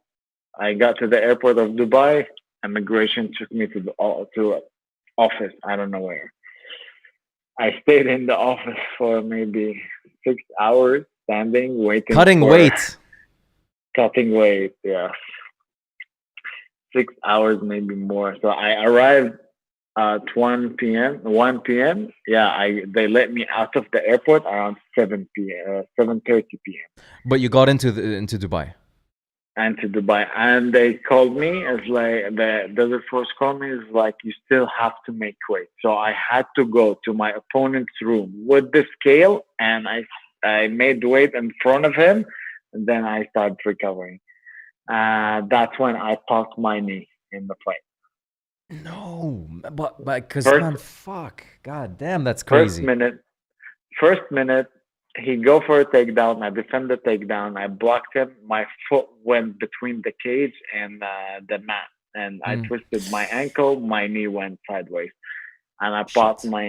I got to the airport of Dubai. Immigration took me to the office. I don't know where. I stayed in the office for maybe 6 hours, standing, waiting. Cutting weight. Cutting weight, yeah. 6 hours, maybe more. So I arrived at 1 p.m. 1 p.m. Yeah, they let me out of the airport around 7 p.m. 7:30 p.m. But you got into Dubai. And to Dubai, and they called me as like the desert force called me is like, you still have to make weight. So I had to go to my opponent's room with the scale, and I made weight in front of him, and then I started recovering. That's when I popped my knee in the fight. No, but because man, fuck, god damn, that's crazy. First minute, he go for a takedown. I defend the takedown. I blocked him. My foot went between the cage and the mat, and I twisted my ankle. My knee went sideways, and I popped my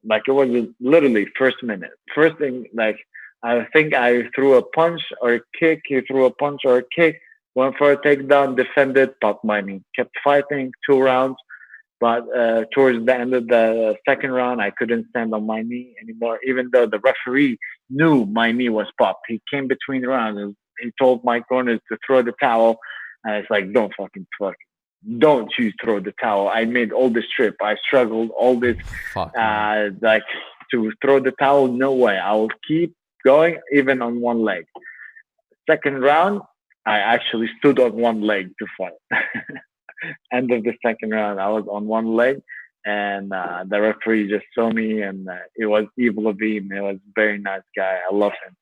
like it was literally first minute. First thing, like I think I threw a punch or a kick. He threw a punch or a kick. Went for a takedown, defended, popped my knee. Kept fighting 2 rounds. But towards the end of the second round, I couldn't stand on my knee anymore, even though the referee knew my knee was popped. He came between rounds and he told my corners to throw the towel. And it's like, don't you throw the towel. I made all this trip. I struggled all this, like to throw the towel. No way. I will keep going even on one leg. Second round, I actually stood on one leg to fight. End of the second round, I was on one leg, and the referee just saw me, and it was Evil Levine. It was a very nice guy. I love him.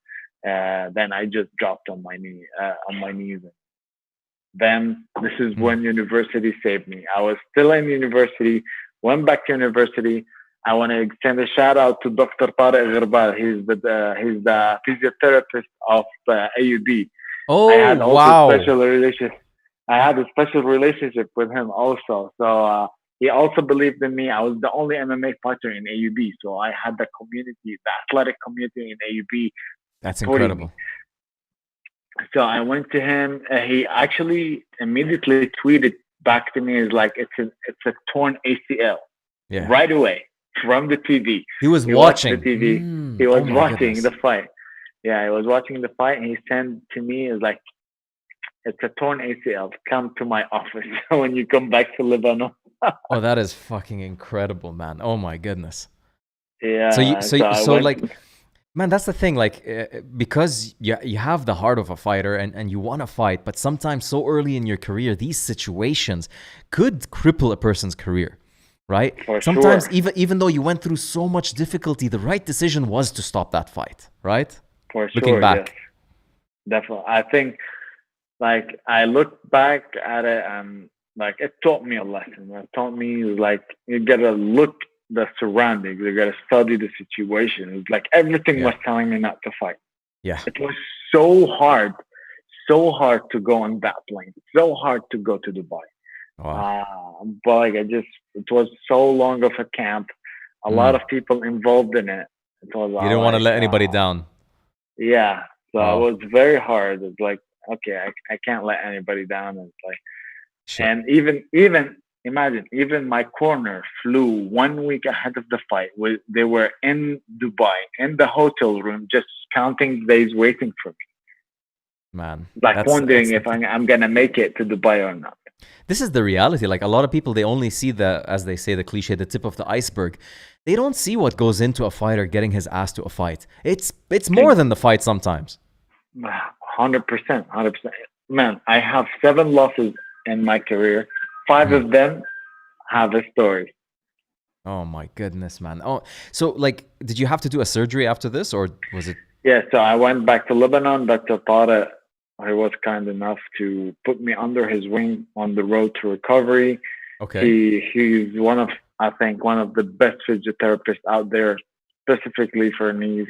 Then I just dropped on my knees. Then this is when university saved me. I was still in university, went back to university. I want to extend a shout out to Dr. Tarek Suleiman. He's the physiotherapist of AUB. Oh, I had wow. I had a special relationship with him also. So he also believed in me. I was the only MMA fighter in AUB. So I had the community, the athletic community in AUB. That's incredible. So I went to him. He actually immediately tweeted back to me, is like, it's a torn ACL. Yeah. Right away from the TV. He was watching the TV. He was watching the fight. Yeah, he was watching the fight, and he sent to me, is like, it's a torn ACL. Come to my office when you come back to Lebanon. Oh, that is fucking incredible, man. Oh my goodness. Yeah. So like, man, that's the thing. Like, because you have the heart of a fighter and you want to fight, but sometimes so early in your career, these situations could cripple a person's career, right? Sometimes even though you went through so much difficulty, the right decision was to stop that fight, right? For sure. Looking back. Yes. Definitely. I think, like, I look back at it and like it taught me a lesson. It taught me, like, you gotta look the surroundings, you gotta study the situation. It's like everything was telling me not to fight. Yeah. It was so hard to go on that plane, so hard to go to Dubai. Wow. But like it was so long of a camp, a lot of people involved in it. It was You didn't want to like, let anybody down. yeah. So it Oh, was very hard. It's like, okay, I can't let anybody down. It's like, sure. and even imagine, even my corner flew 1 week ahead of the fight. They were in Dubai in the hotel room, just counting days, waiting for me, Man, like that's wondering it's if I'm gonna make it to Dubai or not. this is the reality. Like a lot of people, they only see the, as they say, the cliche, the tip of the iceberg. They don't see what goes into a fighter getting his ass to a fight. It's more than the fight sometimes. 100%, 100%. Man, I have 7 losses in my career. Five Mhm. of them have a story. Oh my goodness, man. Oh, so like, did you have to do a surgery after this, or was it Yeah, so I went back to Lebanon. Dr. Tarek, he was kind enough to put me under his wing on the road to recovery. okay? He's I think one of the best physiotherapists out there, specifically for knees.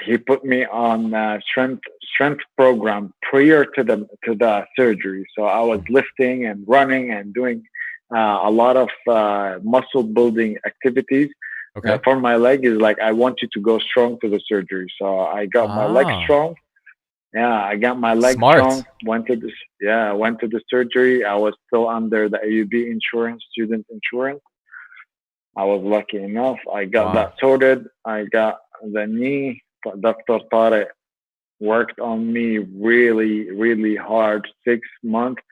He put me on strength program prior to the surgery. So I was Mm. lifting and running and doing a lot of muscle building activities. Okay. For my leg is like I want you to go strong to the surgery. So I got my leg Ah, strong. Yeah, I got my leg strong. smart. Went to the surgery. I was still under the AUB insurance, student insurance. I was lucky enough. I got that Wow. sorted. I got the knee. Dr. Tariq worked on me really, really hard. 6 months.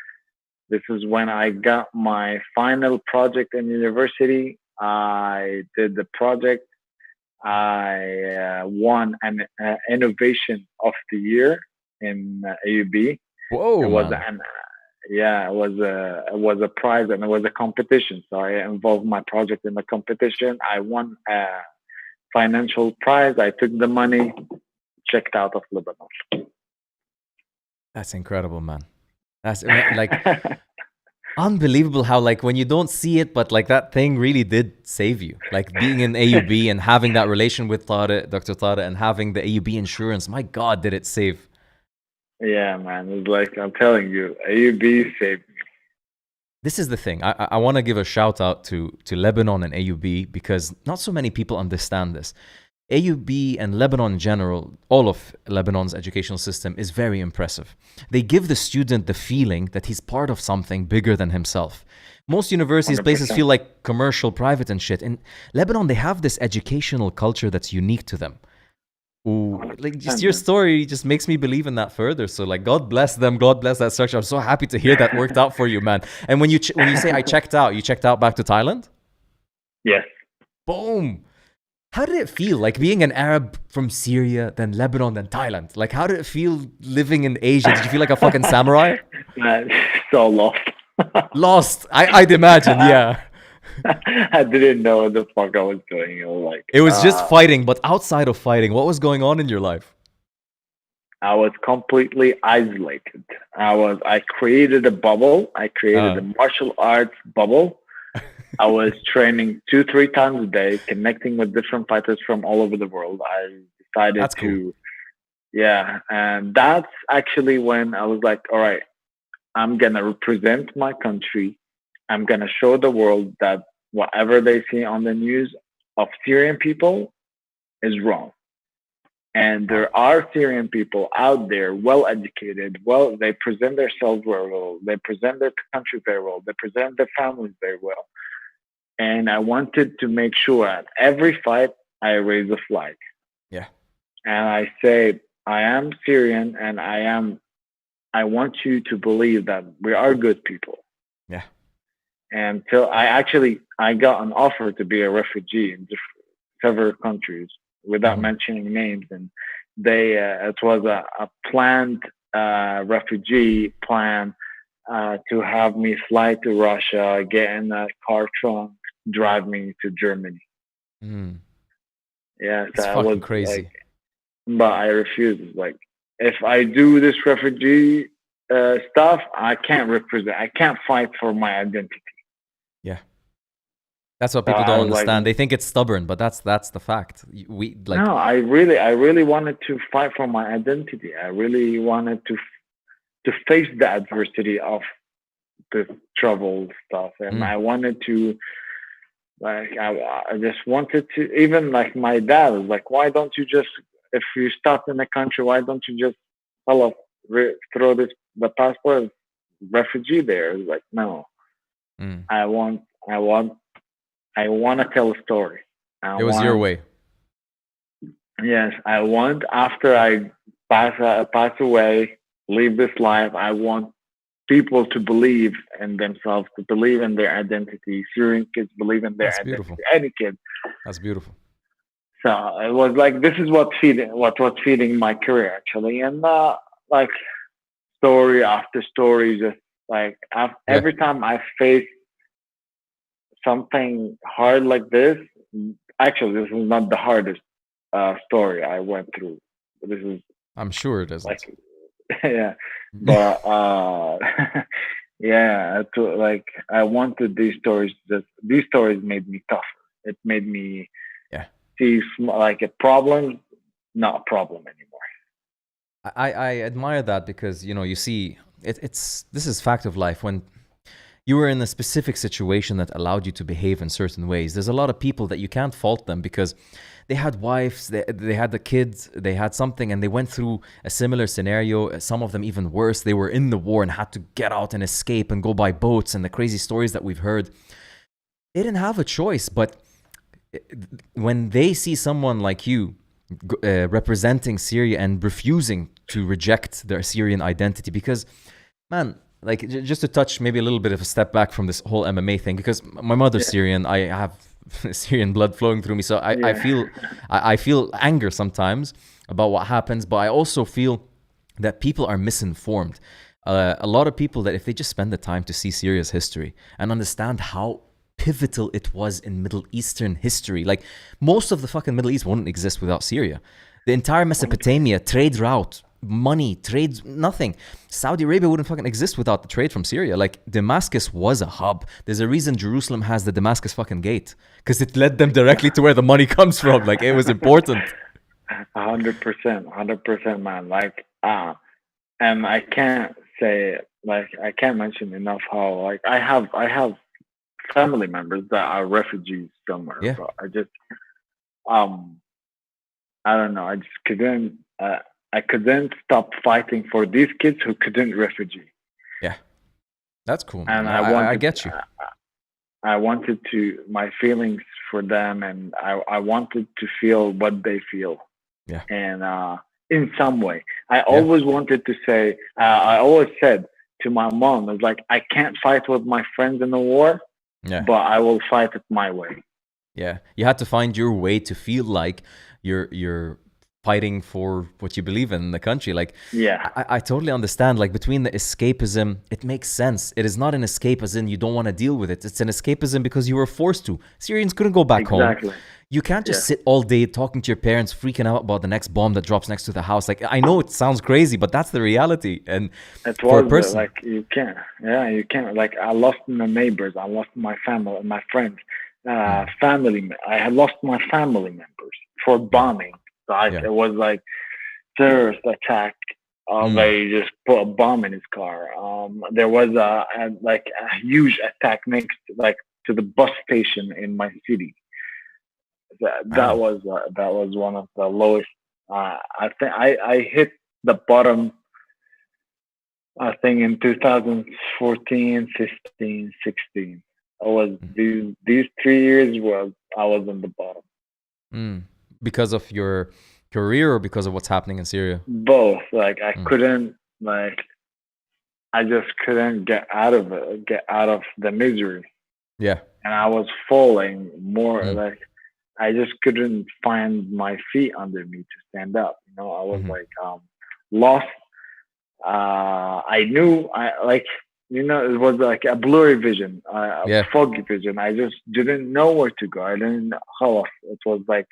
This is when I got my final project in university. I did the project. I won an innovation of the year in AUB. It Whoa, was man. an Yeah, it was a prize and it was a competition. So I involved my project in the competition. I won a financial prize. I took the money, checked out of Lebanon. That's incredible, man. Like unbelievable how like when you don't see it, but like that thing really did save you. Like being in AUB and having that relation with Tara, Dr. Tara, and having the AUB insurance. My God, did it save? Yeah, man. It's like I'm telling you, AUB saved me. This is the thing. I want to give a shout out to Lebanon and AUB because not so many people understand this. AUB and Lebanon in general, all of Lebanon's educational system is very impressive. They give the student the feeling that he's part of something bigger than himself. Most universities, places 100%. feel like commercial, private, and shit. In Lebanon, they have this educational culture that's unique to them. Ooh, like just 100%, your man. story just makes me believe in that further. So like, God bless them, God bless that structure. I'm so happy to hear that worked out for you, man. And when you say I checked out, you checked out back to Thailand. Yes. Boom. How did it feel like being an Arab from Syria, then Lebanon, then Thailand? Like, how did it feel living in Asia? Did you feel like a fucking samurai? Man, so lost. Lost. I'd imagine, yeah. I didn't know what the fuck I was doing. It was like, It was just fighting, but outside of fighting, what was going on in your life? I was completely isolated. I created a bubble. I created a Uh, martial arts bubble. I was training 2, 3 times a day, connecting with different fighters from all over the world. I decided that's cool. to, yeah, and that's actually when I was like, all right, I'm gonna represent my country. I'm gonna show the world that whatever they see on the news of Syrian people is wrong. And Wow. there are Syrian people out there, well educated, they present themselves very well, they present their country very well, they present their families very well. And I wanted to make sure at every fight I raise a flag. Yeah. And I say, I am Syrian and I want you to believe that we are good people. Yeah. And so I got an offer to be a refugee in several countries without Mhm. mentioning names, and it was a planned refugee plan to have me fly to Russia, get in a car trunk, drive me to Germany. Mm. Yeah, so It's I fucking was like, crazy. but I refused. Like, if I do this refugee stuff, I can't represent. I can't fight for my identity. Yeah. That's what So people I don't was like, understand. They think it's stubborn, but that's the fact. We like no, I really wanted to fight for my identity. I really wanted to face the adversity of the trouble stuff, and mm, I wanted to Like I just wanted to. Even like my dad was like, "Why don't you just, if you stop in the country, why don't you just throw the passport refugee there?" It's like, no, Mm. I want, I want, I want to tell a story. I It was your want, way. yes, I want after I pass away, leave this life. I want people to believe in themselves, to believe in their identity. Syrian kids believe in their That's identity. beautiful. Any kid. That's beautiful. So it was like this is what was feeding my career actually, and like story after story, just like Yeah. every time I face something hard like this. Actually, this is not the hardest story I went through. This is I'm sure it isn't. like yeah, but yeah, like I wanted these stories. Just these stories made me tougher. It made me Yeah. see like a problem, not a problem anymore. I admire that because, you see, this is fact of life. When you were in a specific situation that allowed you to behave in certain ways, there's a lot of people that you can't fault them because they had wives, they had the kids, they had something, and they went through a similar scenario. Some of them even worse. They were in the war and had to get out and escape and go by boats, and the crazy stories that we've heard. They didn't have a choice, but when they see someone like you representing Syria and refusing to reject their Syrian identity, because, man, like just to touch maybe a little bit of a step back from this whole MMA thing, because my mother's Syrian, I have Syrian blood flowing through me, so I feel anger sometimes about what happens, but I also feel that people are misinformed. A lot of people that if they just spend the time to see Syria's history and understand how pivotal it was in Middle Eastern history. Like, most of the fucking Middle East wouldn't exist without Syria. The entire Mesopotamia, trade route, money, trades, nothing. Saudi Arabia wouldn't fucking exist without the trade from Syria. Like, Damascus was a hub. There's a reason Jerusalem has the Damascus fucking gate, because it led them directly to where the money comes from. Like, it was important. 100%, man. Like, and I can't say, like, I can't mention enough how, like, I have family members that are refugees somewhere. Yeah. But I just, I don't know. I just couldn't. I couldn't stop fighting for these kids who couldn't refugee. Yeah, that's cool. And I get you. I wanted to my feelings for them, and I wanted to feel what they feel. Yeah. And in some way, I always wanted to say. I always said to my mom, "It's like I can't fight with my friends in the war." Yeah. But I will fight it my way. Yeah. You had to find your way to feel like you're fighting for what you believe in the country. Like, yeah, I totally understand. Like, between the escapism, it makes sense. It is not an escape as in you don't want to deal with it. It's an escapism because you were forced to. Syrians couldn't go back home. You can't just sit all day talking to your parents, freaking out about the next bomb that drops next to the house. Like, I know it sounds crazy, but that's the reality. And for a person, like, you can't. Yeah, you can't. Like, I lost my neighbors. I lost my family, my friends, family. I had lost my family members for bombing. So it was like terrorist attack. They just put a bomb in his car. There was a huge attack next, like, to the bus station in my city. That was one of the lowest. I think I hit the bottom. I think in 2014, 15, 16. I was these 3 years I was on the bottom. Because of your career or because of what's happening in Syria? Both. Like, I couldn't, like, I just couldn't get out of it, get out of the misery. Yeah. And I was falling more. Like, I just couldn't find my feet under me to stand up. You know, I was like lost. I knew, it was like a blurry vision, a foggy vision. I just didn't know where to go. I didn't know how. It was like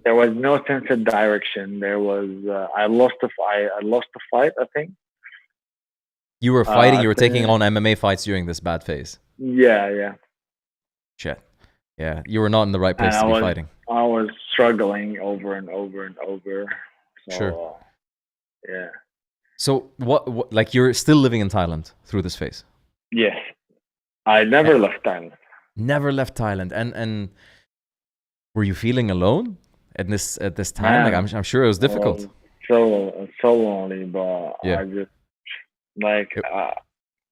there was no sense of direction. There was I lost the fight. I think you were fighting. You were taking on MMA fights during this bad phase. Yeah. Shit. Yeah, you were not in the right place to be fighting. I was struggling over and over and over. So, sure. Yeah. So what? Like, you're still living in Thailand through this phase? Yes. I never left Thailand. Never left Thailand. And were you feeling alone at this time? Like Man, I'm sure it was I difficult. was so lonely, but Yeah. I just like It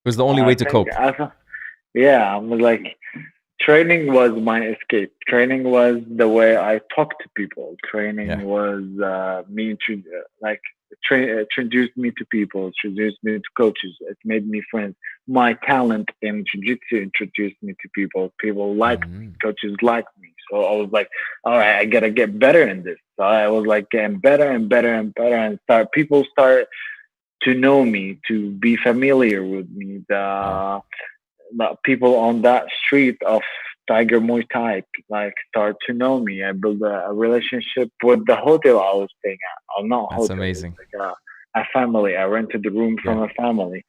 was the only I way to think cope. yeah, I was like training was my escape. Training was the way I talk to people. Training Yeah. was like introduced me to people, introduced me to coaches. It made me friends. My talent in jiu-jitsu introduced me to people. People liked me. Mhm. Coaches liked me. So I was like, all right, I gotta get better in this. So I was like getting better and better and better, and people start to know me, to be familiar with me. Wow. The people on that street of Tiger Muay Thai like start to know me. I build a relationship with the hotel I was staying at. Or not That's hotel, it's amazing. like a family. I rented the room Yeah. from a family.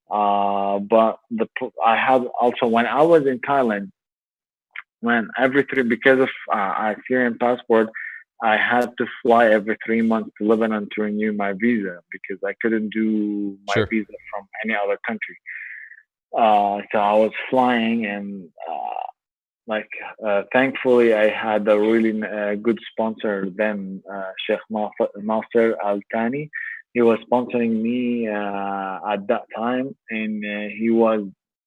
But I had also when I was in Thailand, when every three because of a Syrian passport, I had to fly every 3 months to Lebanon to renew my visa because I couldn't do my Sure. visa from any other country. So I was flying, and thankfully, I had a really good sponsor then, Sheikh Nasser Al Thani. He was sponsoring me at that time, and he was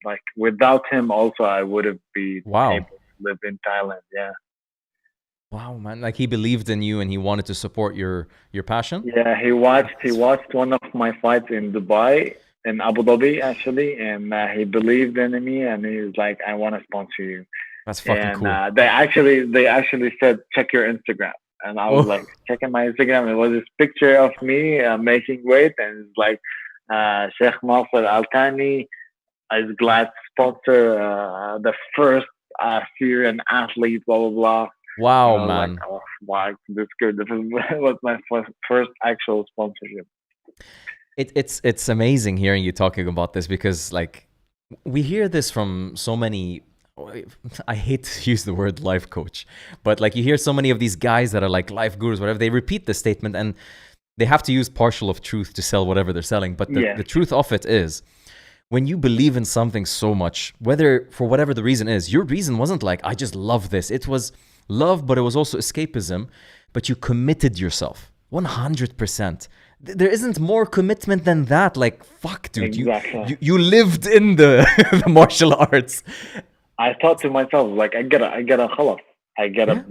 like, without him, also, I would have been able Wow. to live in Thailand. Yeah. Wow, man. Like he believed in you and he wanted to support your passion. Yeah, he That's watched one of my fights in Dubai, in Abu Dhabi actually, and he believed in me, and he was like, "I want to sponsor you." that's fucking And cool. they actually said, check your Instagram, and I was like Oh, checking my Instagram. It was this picture of me making weight, and it's like Sheikh Nasser Al Thani is glad to sponsor the first Syrian athlete, blah blah blah. And wow, I was like, man. oh, wow, this good. This was my first actual sponsorship. It's amazing hearing you talking about this because like we hear this from so many. I hate to use the word life coach, but like you hear so many of these guys that are like life gurus, whatever. They repeat the statement and they have to use partial of truth to sell whatever they're selling. But the, Yes, the truth of it is, when you believe in something so much, whether for whatever the reason is, your reason wasn't like, I just love this. It was love, but it was also escapism. But you committed yourself 100%. There isn't more commitment than that. Like, fuck, dude, you exactly. you, you lived in the, the martial arts. I thought to myself, like, I gotta, خلاص. Yeah,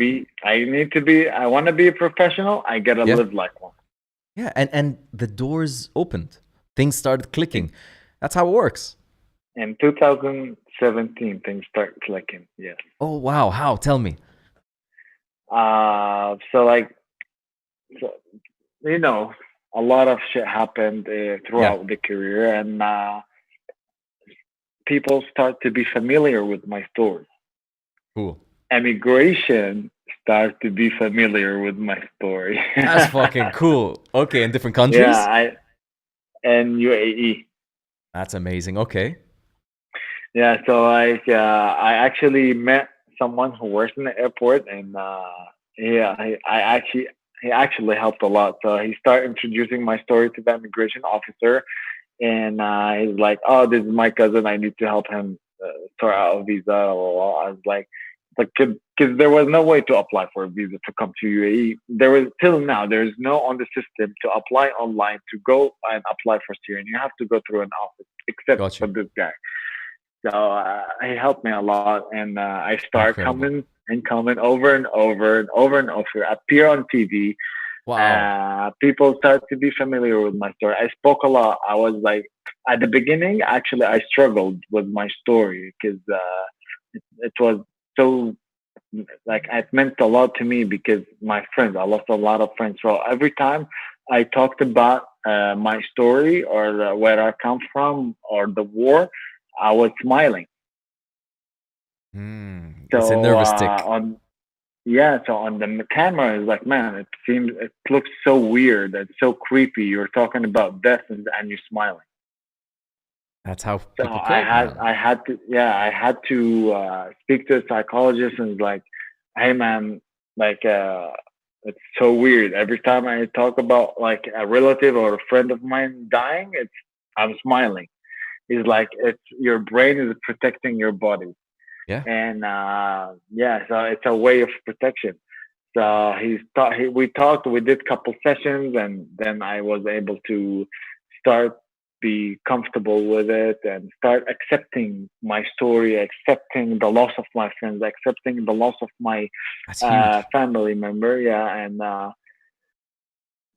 I want to be a professional. I gotta yeah, live like one. yeah. And the doors opened. Things started clicking. That's how it works. In 2017, things start clicking. Yes. Oh, wow. How? Tell me. So like, so, you know, a lot of shit happened Yeah, throughout the career, and people start to be familiar with my story. cool. Immigration start to be familiar with my story. That's fucking cool. Okay, in different Yeah, countries? I and UAE. That's amazing. Okay. Yeah, so like I actually met someone who works in the airport, and he actually helped a lot. So he started introducing my story to the immigration officer, and he's like, "Oh, this is my cousin. I need to help him sort out a visa." Blah, blah, blah. I was like, because there was no way to apply for a visa to come to UAE. There was till now. There is no on the system to apply online to go and apply for Syrian. You have to go through an office, except Got for you. this guy. So he helped me a lot, and I start Incredible. coming over and over and over and over. Appear on TV. Wow. People start to be familiar with my story. I spoke a lot. I was like, at the beginning, actually, I struggled with my story because it was so like it meant a lot to me because my friends, I lost a lot of friends. So every time I talked about my story or where I come from or the war, I was smiling. It's a So nervous tick. on yeah, so on the camera, it's like, man, it looks so weird. It's so creepy. You're talking about death, and you're smiling. That's how So people cope, man. I had to speak to a psychologist and like, hey man, like it's so weird. Every time I talk about like a relative or a friend of mine dying, I'm smiling. It's like it's your brain is protecting your body. Yeah. And so it's a way of protection. So we talked, we did a couple sessions, and then I was able to start be comfortable with it and start accepting my story, accepting the loss of my friends, accepting the loss of my That's huge. family member. Yeah, and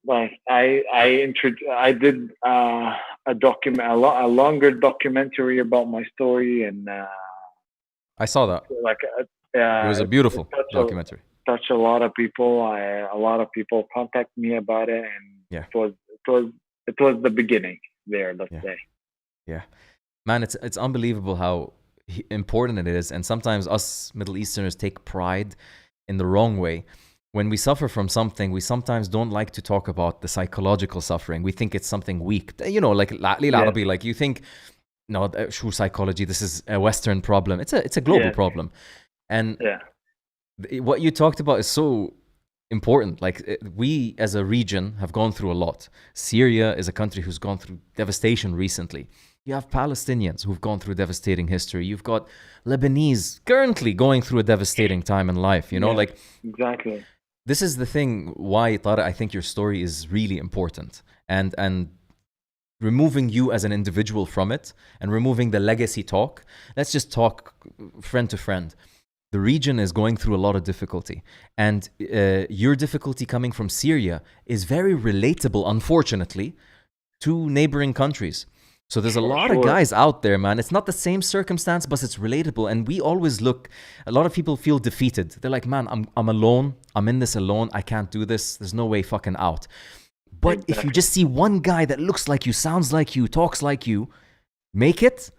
like I did a longer documentary about my story, and I saw that. like It was a it beautiful documentary. touched a lot of people. A lot of people contact me about it, and Yeah. it was the beginning there. Let's Yeah. say. Yeah. Man, it's unbelievable how important it is. And sometimes us Middle Easterners take pride in the wrong way. When we suffer from something, we sometimes don't like to talk about the psychological suffering. We think it's something weak. You know, like like you think, no, true psychology, this is a Western problem. It's a global problem. And what you talked about is so important. Like, we as a region have gone through a lot. Syria is a country who's gone through devastation recently. You have Palestinians who've gone through devastating history. You've got Lebanese currently going through a devastating time in life. You know, like, exactly. This is the thing why, Tarek, I think your story is really important. And removing you as an individual from it and removing the legacy talk, let's just talk friend to friend. The region is going through a lot of difficulty. And your difficulty coming from Syria is very relatable, unfortunately, to neighboring countries. So there's a lot of guys out there, man. It's not the same circumstance, but it's relatable. And we always a lot of people feel defeated. They're like, man, I'm alone. I'm in this alone. I can't do this. There's no way fucking out. But if you just see one guy that looks like you, sounds like you, talks like you, make it,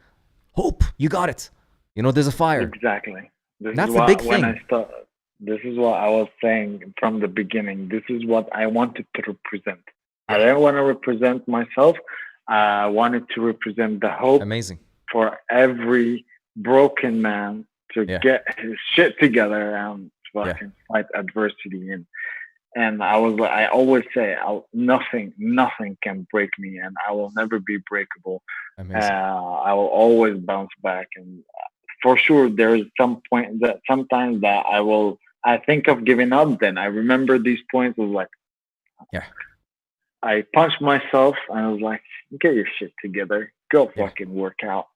hope, you got it. You know, there's a fire. Exactly. That's the big thing. This is what I was saying from the beginning. This is what I wanted to represent. I didn't want to represent myself. I wanted to represent the hope for every broken man to get his shit together and fucking fight adversity. And I always say, nothing can break me, and I will never be breakable. I will always bounce back. And for sure, there is sometimes that I think of giving up. Then I remember these points was like, I punched myself and I was like, get your shit together. Go fucking work out.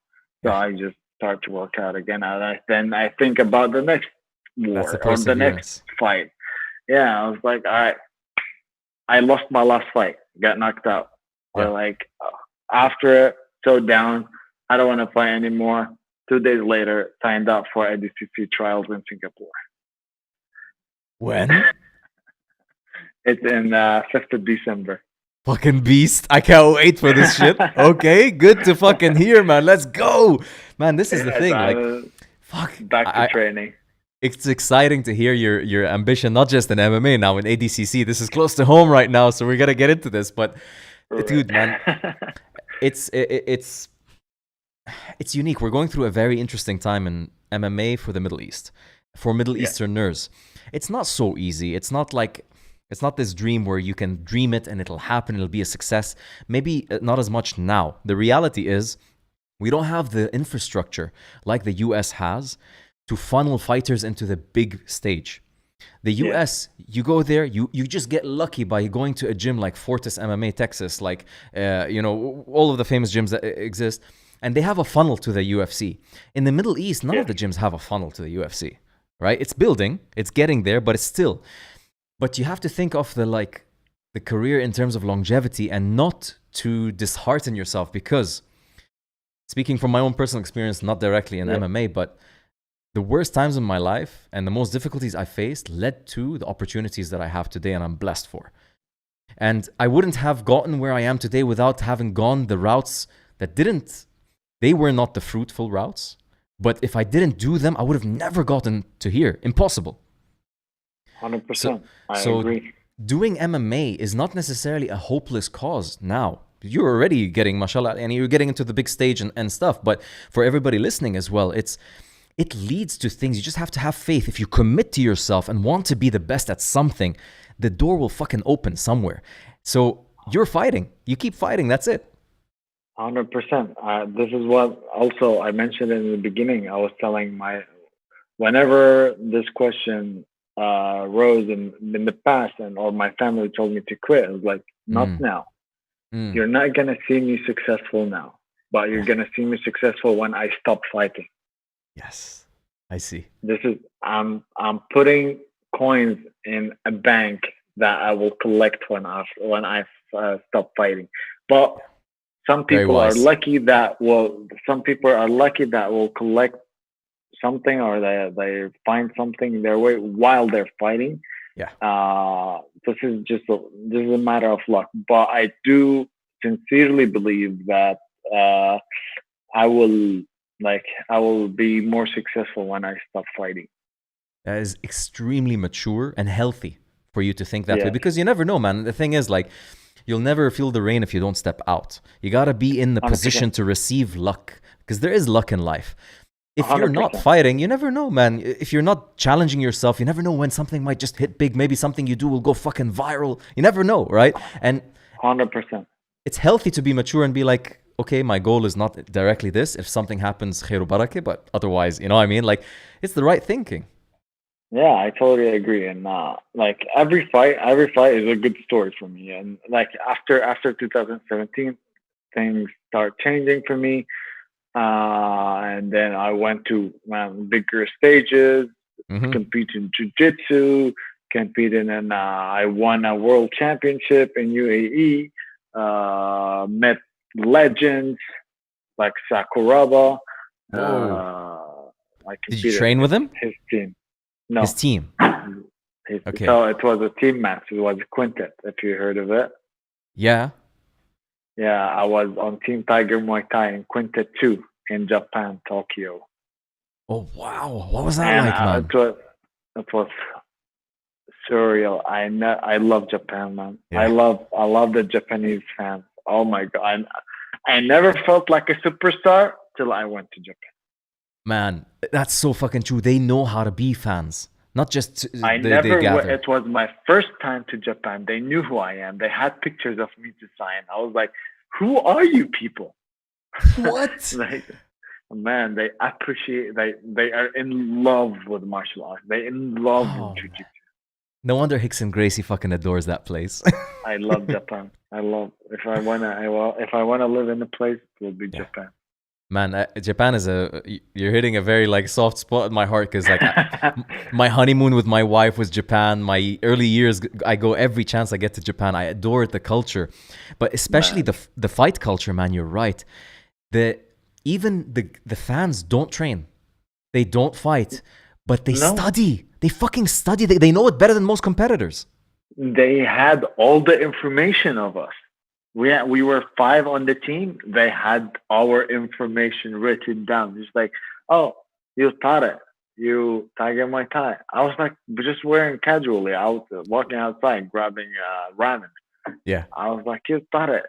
So I just start to work out again. And then I think about the next war or the next fight. Yeah, I was like, all right, I lost my last fight. Got knocked out. Or like, after it, so down. I don't want to fight anymore. 2 days later, signed up for ADCC trials in Singapore. When? It's in 5th of December. Fucking beast. I can't wait for this shit. Okay, good to fucking hear, man. Let's go. Man, this is the thing. Like, fuck. Back to training. It's exciting to hear your ambition, not just in MMA now, in ADCC. This is close to home right now, so we're going to get into this. But, dude, man, it's unique. We're going through a very interesting time in MMA for the Middle East, for Middle Easterners. It's not so easy. It's not this dream where you can dream it and it'll happen, it'll be a success. Maybe not as much now. The reality is we don't have the infrastructure like the US has to funnel fighters into the big stage. The US, you go there, you just get lucky by going to a gym like Fortis MMA Texas, like, all of the famous gyms that exist, and they have a funnel to the UFC. In the Middle East, none of the gyms have a funnel to the UFC, right? It's building, it's getting there, but it's still... But you have to think of the career in terms of longevity and not to dishearten yourself, because speaking from my own personal experience, not directly in MMA, but the worst times in my life and the most difficulties I faced led to the opportunities that I have today and I'm blessed for. And I wouldn't have gotten where I am today without having gone the routes that they were not the fruitful routes. But if I didn't do them, I would have never gotten to here. Impossible. 100%. I agree. Doing MMA is not necessarily a hopeless cause now. You're already getting, mashallah, and you're getting into the big stage and stuff. But for everybody listening as well, it leads to things. You just have to have faith. If you commit to yourself and want to be the best at something, the door will fucking open somewhere. So you're fighting. You keep fighting. That's it. 100%. This is what also I mentioned in the beginning. I was telling whenever this question rose in the past, and or my family told me to quit, I was like, not Mm. now. Mm. You're not gonna see me successful now, but you're gonna see me successful when I stop fighting. Yes, I see. This is I'm putting coins in a bank that I will collect when I stop fighting. But some Very people are wise. lucky that will collect something, or they find something in their way while they're fighting. Yeah. This is a matter of luck. But I do sincerely believe that I will I will be more successful when I stop fighting. That is extremely mature and healthy for you to think that way, Yeah, because you never know, man. The thing is, like, you'll never feel the rain if you don't step out. You got to be in the 100%. position to receive luck, because there is luck in life. If you're not 100%. fighting, you never know, man. If you're not challenging yourself, you never know when something might just hit big. Maybe something you do will go fucking viral. You never know, right? And 100%. it's healthy to be mature and be like, okay, my goal is not directly this. If something happens, khairu barakah, but otherwise, you know what I mean? Like, it's the right thinking. Yeah, I totally agree. And like every fight is a good story for me. And like after 2017, things start changing for me. And then I went to bigger stages, Mhm. compete in jiu-jitsu, competing, and I won a world championship in UAE. Met legends like Sakuraba. Whoa. I Did you competed train with him? his team. No, His team. Okay. so it was a team match. It was a quintet, if you heard of it. Yeah. Yeah, I was on Team Tiger Muay Thai in Quintet 2 in Japan, Tokyo. Oh, wow. What was that And like, man? it was surreal. I love Japan, man. Yeah. I love the Japanese fans. Oh my god. I never felt like a superstar till I went to Japan. Man, that's so fucking true. They know how to be fans. Not just I they never. gather. It was my first time to Japan. They knew who I am. They had pictures of me to sign. I was like, "Who are you people?" What? Like, man, they appreciate. They are in love with martial arts. They in love with jiu-jitsu. No wonder Hickson Gracie fucking adores that place. I love Japan. If I wanna live in a place, it will be Japan. Man, Japan is you're hitting a very like soft spot in my heart, because like my honeymoon with my wife was Japan. My early years, I go every chance I get to Japan. I adore the culture, but especially the fight culture, man. You're right. Even the fans don't train, they don't fight, but they study. They fucking study. They know it better than most competitors. They had all the information of us. We were 5 on the team. They had our information written down. It's like, oh, you Tarek, you Tiger Muay Thai. I was like, just wearing casually. I was walking outside, grabbing ramen. Yeah. I was like, you Tarek.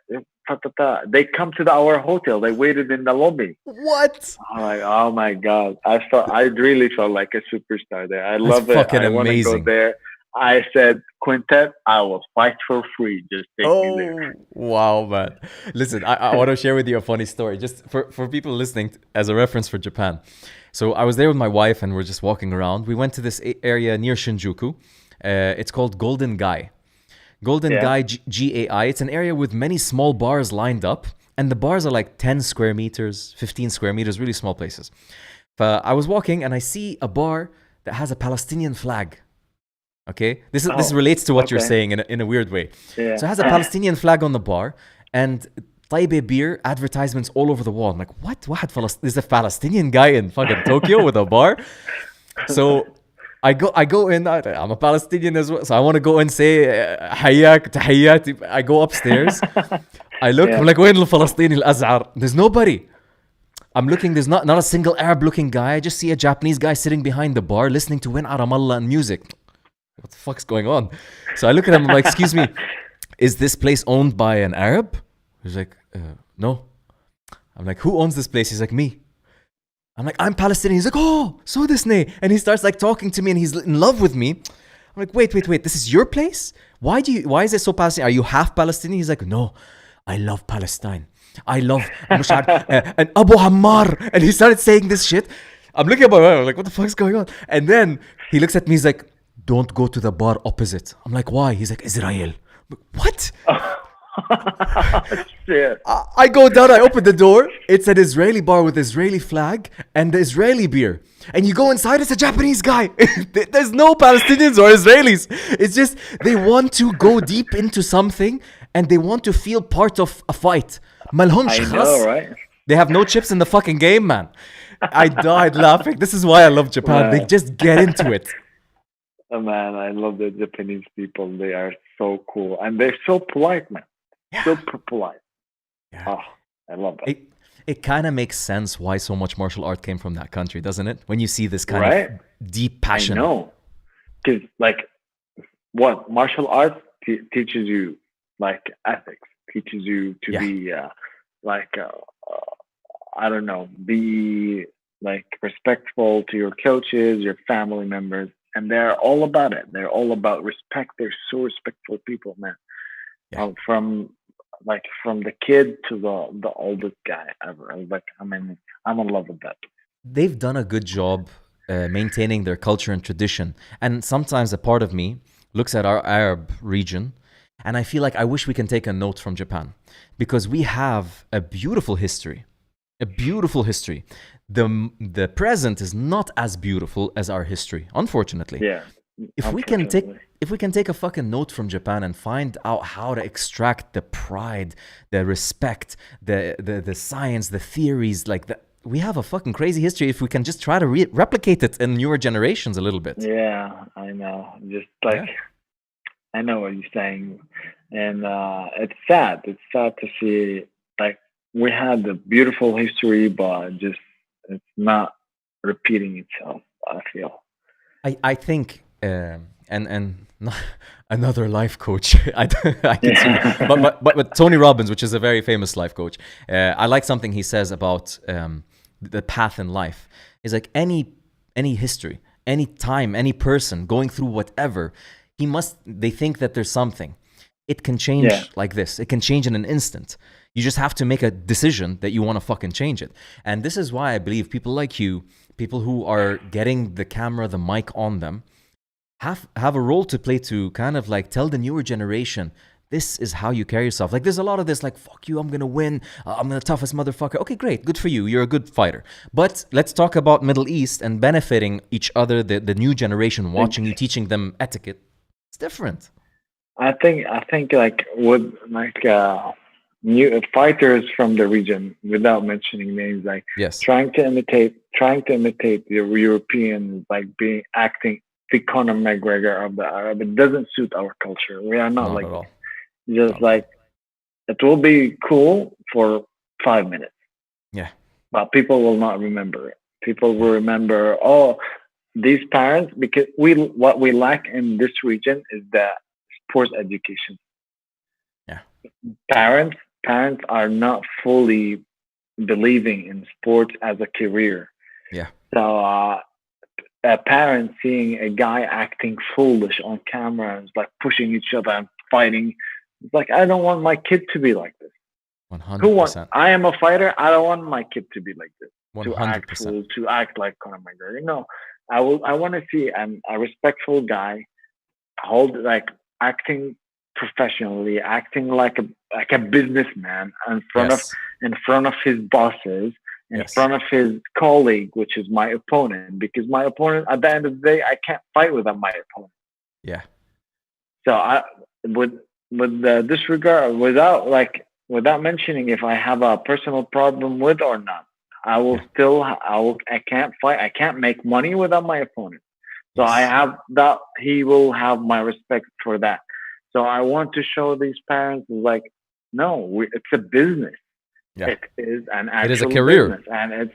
They come to our hotel. They waited in the lobby. What? I'm like, oh my god! I really felt like a superstar there. I love it. Fucking I want to go amazing. there. I said, Quintet, I will fight for free. Just take me there. Wow, man. Listen, I want to share with you a funny story, just for people listening, as a reference for Japan. So I was there with my wife and we're just walking around. We went to this area near Shinjuku. It's called Golden Gai. Golden Gai, GAI. It's an area with many small bars lined up. And the bars are like 10 square meters, 15 square meters, really small places. I was walking and I see a bar that has a Palestinian flag. Okay, this relates to what you're saying in a weird way. Yeah. So it has a Palestinian flag on the bar and Taibe beer advertisements all over the wall. I'm like, what? There's a Palestinian guy in fucking Tokyo with a bar. So I go in. I'm a Palestinian as well, so I want to go and say Hayak, Tahiyyat. I go upstairs. I look. I'm like, وين الفلسطيني الأزعر? There's nobody. I'm looking. There's not a single Arab-looking guy. I just see a Japanese guy sitting behind the bar listening to Win Aramallah and music. What the fuck's going on? So I look at him, I'm like, excuse me, is this place owned by an Arab? He's like, no. I'm like, who owns this place? He's like, me. I'm like, I'm Palestinian. He's like, oh, so this nay. And he starts like talking to me and he's in love with me. I'm like, wait. This is your place? Why is it so Palestinian? Are you half Palestinian? He's like, no, I love Palestine. I love and Abu Hammar. And he started saying this shit. I'm looking at my wife, I'm like, what the fuck's going on? And then he looks at me, he's like, don't go to the bar opposite. I'm like, why? He's like, Israel. I'm like, what? Shit. I go down, I open the door. It's an Israeli bar with Israeli flag and the Israeli beer. And you go inside, it's a Japanese guy. There's no Palestinians or Israelis. It's just they want to go deep into something and they want to feel part of a fight. Malhomsh I khas. know, right? They have no chips in the fucking game, man. I died laughing. This is why I love Japan. They just get into it. Oh, man, I love the Japanese people. They are so cool. And they're so polite, man. Yeah. Super polite. Yeah. Oh, I love that. It kind of makes sense why so much martial art came from that country, doesn't it? When you see this kind Right? of deep passion. I know. Because, like, what? Martial arts teaches you, like, ethics. Teaches you to be, I don't know, be, like, respectful to your coaches, your family members. And they're all about it. They're all about respect. They're so respectful people, man. Yeah. From the kid to the oldest guy ever. I'm in love with that. They've done a good job maintaining their culture and tradition. And sometimes a part of me looks at our Arab region and I feel like I wish we can take a note from Japan because we have a beautiful history. A beautiful history. The present is not as beautiful as our history, unfortunately. Yeah. If we can take a fucking note from Japan and find out how to extract the pride, the respect, the science, the theories, we have a fucking crazy history. If we can just try to replicate it in newer generations a little bit. Yeah, I know. Just like I know what you're saying, and it's sad. It's sad to see like we had the beautiful history, but just it's not repeating itself. I feel. I think. And another life coach. I can see, but Tony Robbins, which is a very famous life coach. I like something he says about the path in life. Is like any history, any time, any person going through whatever, they think that there's something. It can change like this. It can change in an instant. You just have to make a decision that you want to fucking change it. And this is why I believe people like you, people who are getting the camera, the mic on them, have a role to play to kind of like tell the newer generation, this is how you carry yourself. Like there's a lot of this like, fuck you, I'm going to win. I'm the toughest motherfucker. Okay, great. Good for you. You're a good fighter. But let's talk about Middle East and benefiting each other, the new generation watching you, teaching them etiquette. It's different. I think like with like new fighters from the region, without mentioning names, like trying to imitate the Europeans, like acting the Conor McGregor of the Arab. It doesn't suit our culture. We are not like that. Just not like it will be cool for 5 minutes. Yeah. But people will not remember it. People will remember, these parents, because what we lack in this region is the sports education. Yeah. Parents are not fully believing in sports as a career. Yeah. So a parent seeing a guy acting foolish on camera and like pushing each other and fighting, it's like, I don't want my kid to be like this. 100%. I am a fighter. I don't want my kid to be like this. 100%. To act like Conor McGregor. No, I want to see a respectful guy, acting professionally, acting like a businessman in front of his bosses, in front of his colleague, which is my opponent, because my opponent, at the end of the day, I can't fight without my opponent. Yeah. So I with disregard, without mentioning if I have a personal problem with or not, I can't fight. I can't make money without my opponent. So I have that. He will have my respect for that. So I want to show these parents like, no, it's a business. Yeah. It is an actual it is a career, business, and it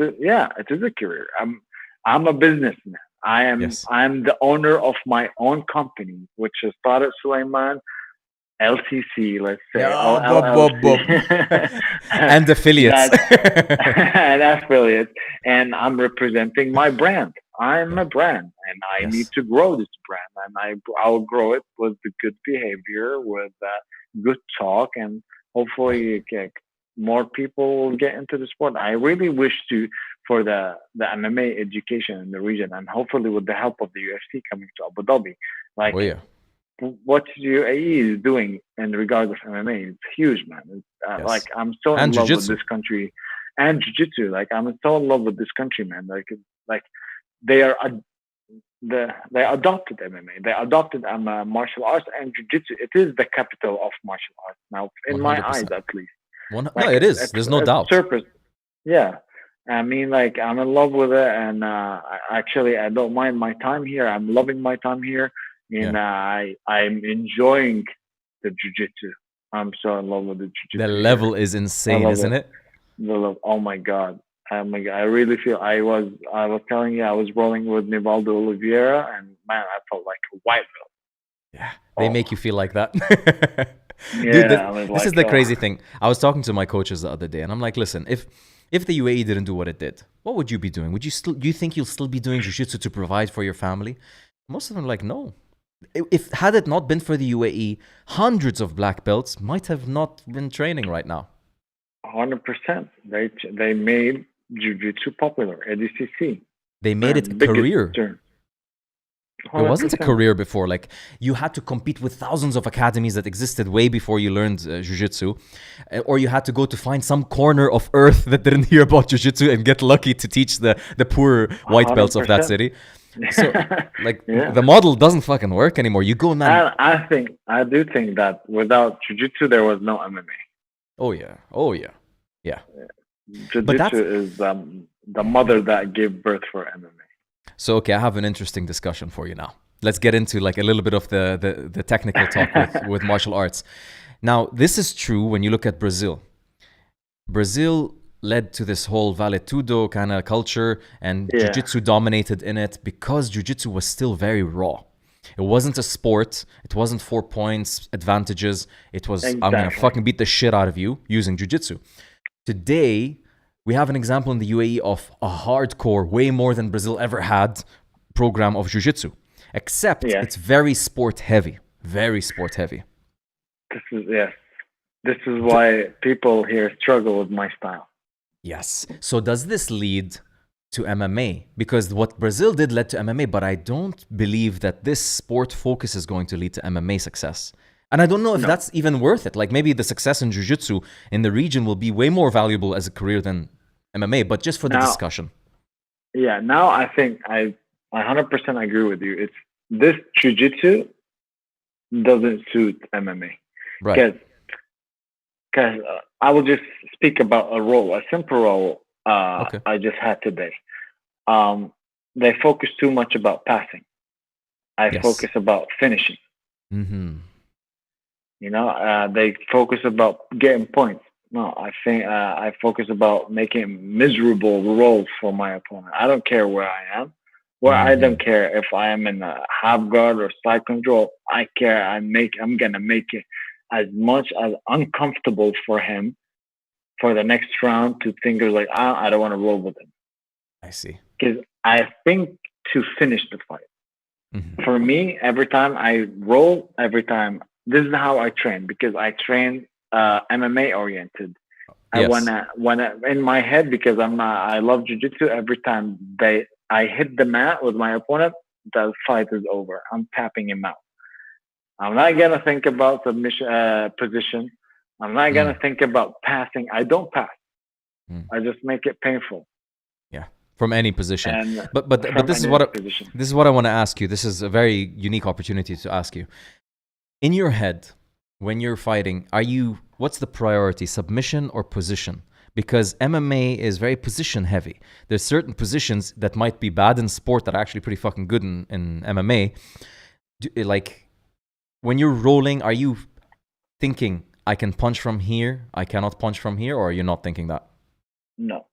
is a career. I'm a businessman. I'm the owner of my own company, which is Tarek Suleiman LCC, let's say, and affiliates, and affiliates, and I'm representing my brand. I'm a brand, and I need to grow this brand, and I'll grow it with the good behavior, with good talk, and hopefully more people will get into the sport. I really wish for the MMA education in the region, and hopefully with the help of the UFC coming to Abu Dhabi, like Oh yeah. what UAE is doing in regards of MMA, it's huge, man. It's, like Yes. I'm so in And love with jiu-jitsu. this country, and jiu-jitsu. Like I'm so in love with this country, man. Like they are they adopted MMA. They adopted martial arts and jiu-jitsu. It is the capital of martial arts now, in my eyes 100%. at least. No, Like it is. There's no it's doubt. surface. Yeah. I mean, like I'm in love with it, and actually, I don't mind my time here. I'm loving my time here, and Yeah. I'm enjoying the jiu-jitsu. I'm so in love with the The jiu-jitsu here. level is I insane, love isn't it. it? Oh my god. Oh my god. I really feel I was telling you I was rolling with Nivaldo Oliveira, and man, I felt like a white belt. Yeah. They Oh make you feel like that. Dude, yeah, I was this is like, the crazy thing. I was talking to my coaches the other day, and I'm like, listen, if the UAE didn't do what it did, what would you be doing? Would you still do you think you'll still be doing jiu-jitsu to provide for your family? Most of them are like, no. If had it not been for the UAE, hundreds of black belts might have not been training right now. 100%. They made jiu-jitsu popular. ADCC, They made it a man, biggest career. turn. It wasn't a 100%. career before. Like you had to compete with thousands of academies that existed way before you learned jiu-jitsu, or you had to go to find some corner of earth that didn't hear about jiu-jitsu and get lucky to teach the poor white belts of that 100%. city. So, like, Yeah. the model doesn't fucking work anymore. You go, man. And I do think that without jiu-jitsu, there was no MMA. Oh yeah, oh yeah, yeah. But Jiu-jitsu is the mother that gave birth for MMA. so okay. I have an interesting discussion for you now. Let's get into like a little bit of the technical talk with martial arts. Now, this is true when you look at Brazil. Brazil led to this whole vale tudo kind of culture, and Yeah. jiu-jitsu dominated in it because jiu-jitsu was still very raw. It wasn't a sport. It wasn't 4 points advantages. It was, I'm gonna Exactly. fucking beat the shit out of you using jiu-jitsu. Today, we have an example in the UAE of a hardcore, way more than Brazil ever had, program of jiu-jitsu. Except Yes. it's very sport heavy. Very sport heavy. This is why people here struggle with my style. Yes. So does this lead to MMA? Because what Brazil did led to MMA, but I don't believe that this sport focus is going to lead to MMA success. And I don't know if No. that's even worth it. Like maybe the success in jiu-jitsu in the region will be way more valuable as a career than MMA, but just for the Now- discussion. Yeah, now I think I 100% agree with you. It's this jiu-jitsu doesn't suit MMA. Right. Because I will just speak about a simple role Okay. I just had today. They focus too much about passing. I Yes. focus about finishing. Mm-hmm. You know, they focus about getting points. No, I think I focus about making miserable rolls for my opponent. I don't care where I am. I don't care if I am in a half guard or side control. I care. I'm gonna make it as much as uncomfortable for him for the next round to think of like, I don't want to roll with him. I see. Because I think to finish the fight. Mm-hmm. For me, every time I roll, this is how I train, because I train MMA oriented. I Yes. wanna in my head, because I love jiu-jitsu. Every time I hit the mat with my opponent, the fight is over. I'm tapping him out. I'm not gonna think about submission position. I'm not gonna think about passing. I don't pass. I just make it painful. Yeah, from any position. And But from this is any what position. this is what I want to ask you. This is a very unique opportunity to ask you. In your head, when you're fighting, what's the priority, submission or position? Because MMA is very position heavy. There's certain positions that might be bad in sport that are actually pretty fucking good in MMA. Like when you're rolling, are you thinking I can punch from here, I cannot punch from here, or are you not thinking that? No.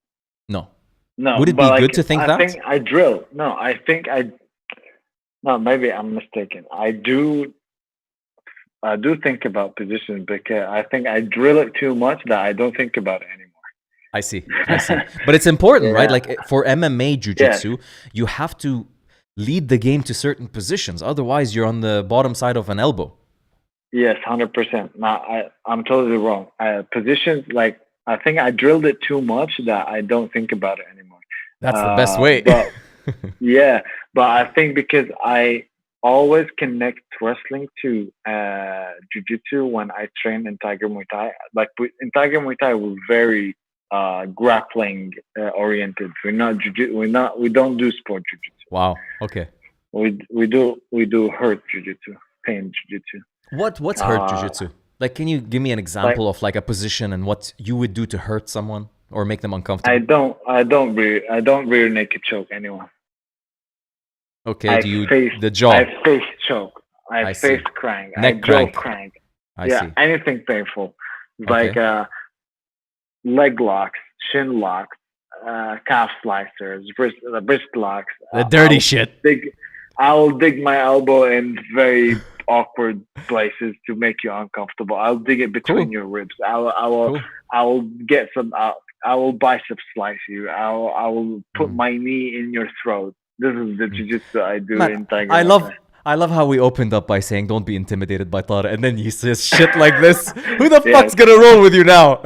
No. No. Would it be but good to think I that? think I drill. No, I think no, maybe I'm mistaken. I do think about positions, because I think I drill it too much that I don't think about it anymore. I see. But it's important, right? Yeah. Like for MMA jiu-jitsu, you have to lead the game to certain positions. Otherwise, you're on the bottom side of an elbow. Yes, 100%. No, I'm totally wrong. Positions, like, I think I drilled it too much that I don't think about it anymore. That's the best way. But yeah, but I think because I always connect wrestling to jiu-jitsu when I train in Tiger Muay Thai. Like in Tiger Muay Thai, we're very grappling oriented. We're not we don't do sport jiu-jitsu. Wow. Okay. We do hurt jiu-jitsu, pain jiu-jitsu. What's hurt jiu-jitsu? Like, can you give me an example of like a position and what you would do to hurt someone or make them uncomfortable? I don't rear naked choke anyone. Okay, the jaw? I face choke. I face crank. Neck crank. I see. Anything painful. Like leg locks, shin locks, calf slicers, wrist locks. The dirty shit. I will dig my elbow in very awkward places to make you uncomfortable. I'll dig it between your ribs. I will get some. I will bicep slice you. I will put my knee in your throat. This is the jiu-jitsu I do in Tiger. I love how we opened up by saying don't be intimidated by Tarek, and then you say shit like this. Who the fuck's gonna roll with you now?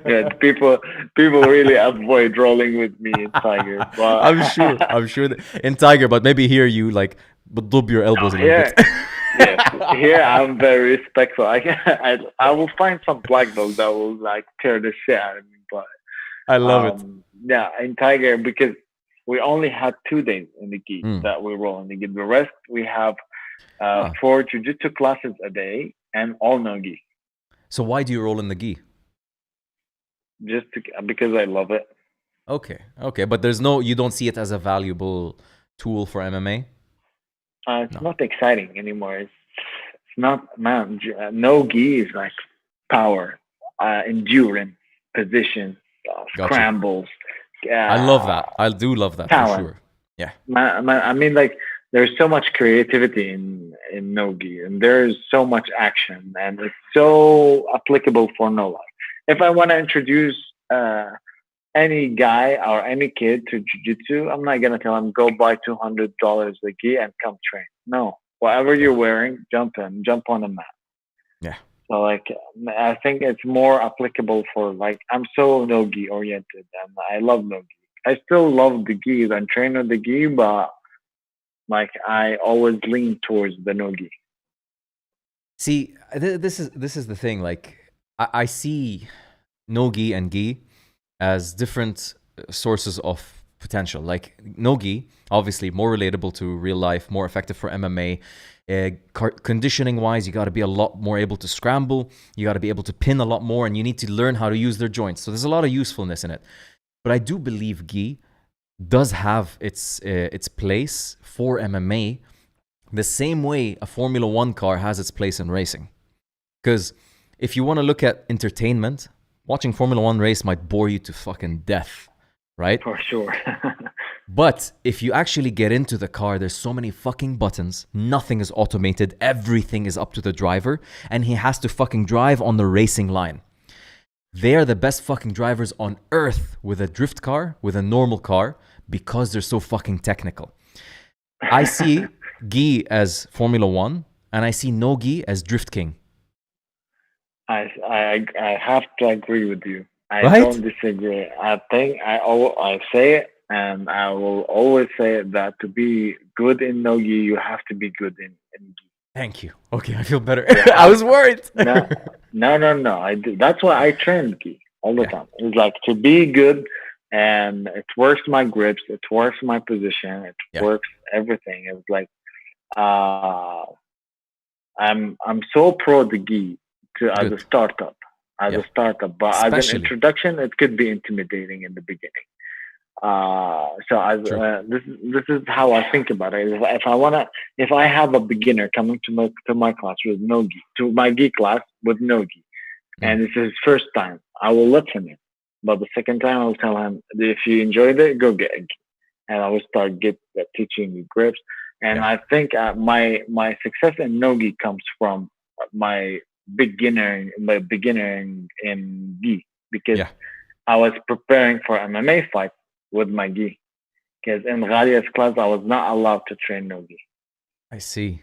Yeah, people really avoid rolling with me in Tiger. But I'm sure that in Tiger, but maybe here you like dub your elbows a little bit. Yeah, here I'm very respectful. I will find some black belts that will like tear the shit out of me, but I love it. Yeah, in Tiger, because we only had 2 days in the gi that we roll in the gi. The rest we have 4 jiu-jitsu classes a day and all no gi. So why do you roll in the gi? Because I love it. Okay, but you don't see it as a valuable tool for MMA? It's not exciting anymore. It's not, man. No gi is like power, endurance, position, scrambles. I love that. I do love that talent. For sure. Yeah. I mean, like, there's so much creativity in no-gi, and there's so much action, and it's so applicable for no life. If I want to introduce any guy or any kid to jiu-jitsu, I'm not going to tell him, go buy $200 a gi and come train. No. Whatever you're wearing, jump on a mat. Yeah. So, like, I think it's more applicable for, like, I'm so no-gi oriented, and I love no-gi. I still love the gi and train with the gi, but, like, I always lean towards the no-gi. See, this is the thing. Like, I see no-gi and gi as different sources of potential. Like, no-gi, obviously, more relatable to real life, more effective for MMA. Conditioning wise, you got to be a lot more able to scramble, you got to be able to pin a lot more, and you need to learn how to use their joints. So there's a lot of usefulness in it. But I do believe gi does have its place for MMA the same way a Formula 1 car has its place in racing. Because if you want to look at entertainment, watching Formula 1 race might bore you to fucking death, right? For sure. But if you actually get into the car, there's so many fucking buttons. Nothing is automated. Everything is up to the driver. And he has to fucking drive on the racing line. They are the best fucking drivers on earth with a drift car, with a normal car, because they're so fucking technical. I see gi as Formula 1, and I see no gi as Drift King. I have to agree with you. I Right? don't disagree. I think I say it, and I will always say it, that to be good in no-gi, you have to be good in gi. Thank you. Okay, I feel better. I was worried. No. I do. That's why I train gi all the time. It's like to be good, and it works my grips, it works my position, it works everything. It's like I'm so pro the gi as a startup. But especially as an introduction, it could be intimidating in the beginning. This is how I think about it. If I have a beginner coming to my class with no gi, to my gi class with no gi, and it's his first time, I will let him in. But the second time, I will tell him, if you enjoyed it, go get a gi, and I will start teaching you grips. And I think my success in no gi comes from my beginner in gi, because I was preparing for MMA fight with my gi, because in Ghalia's class I was not allowed to train no gi. I see.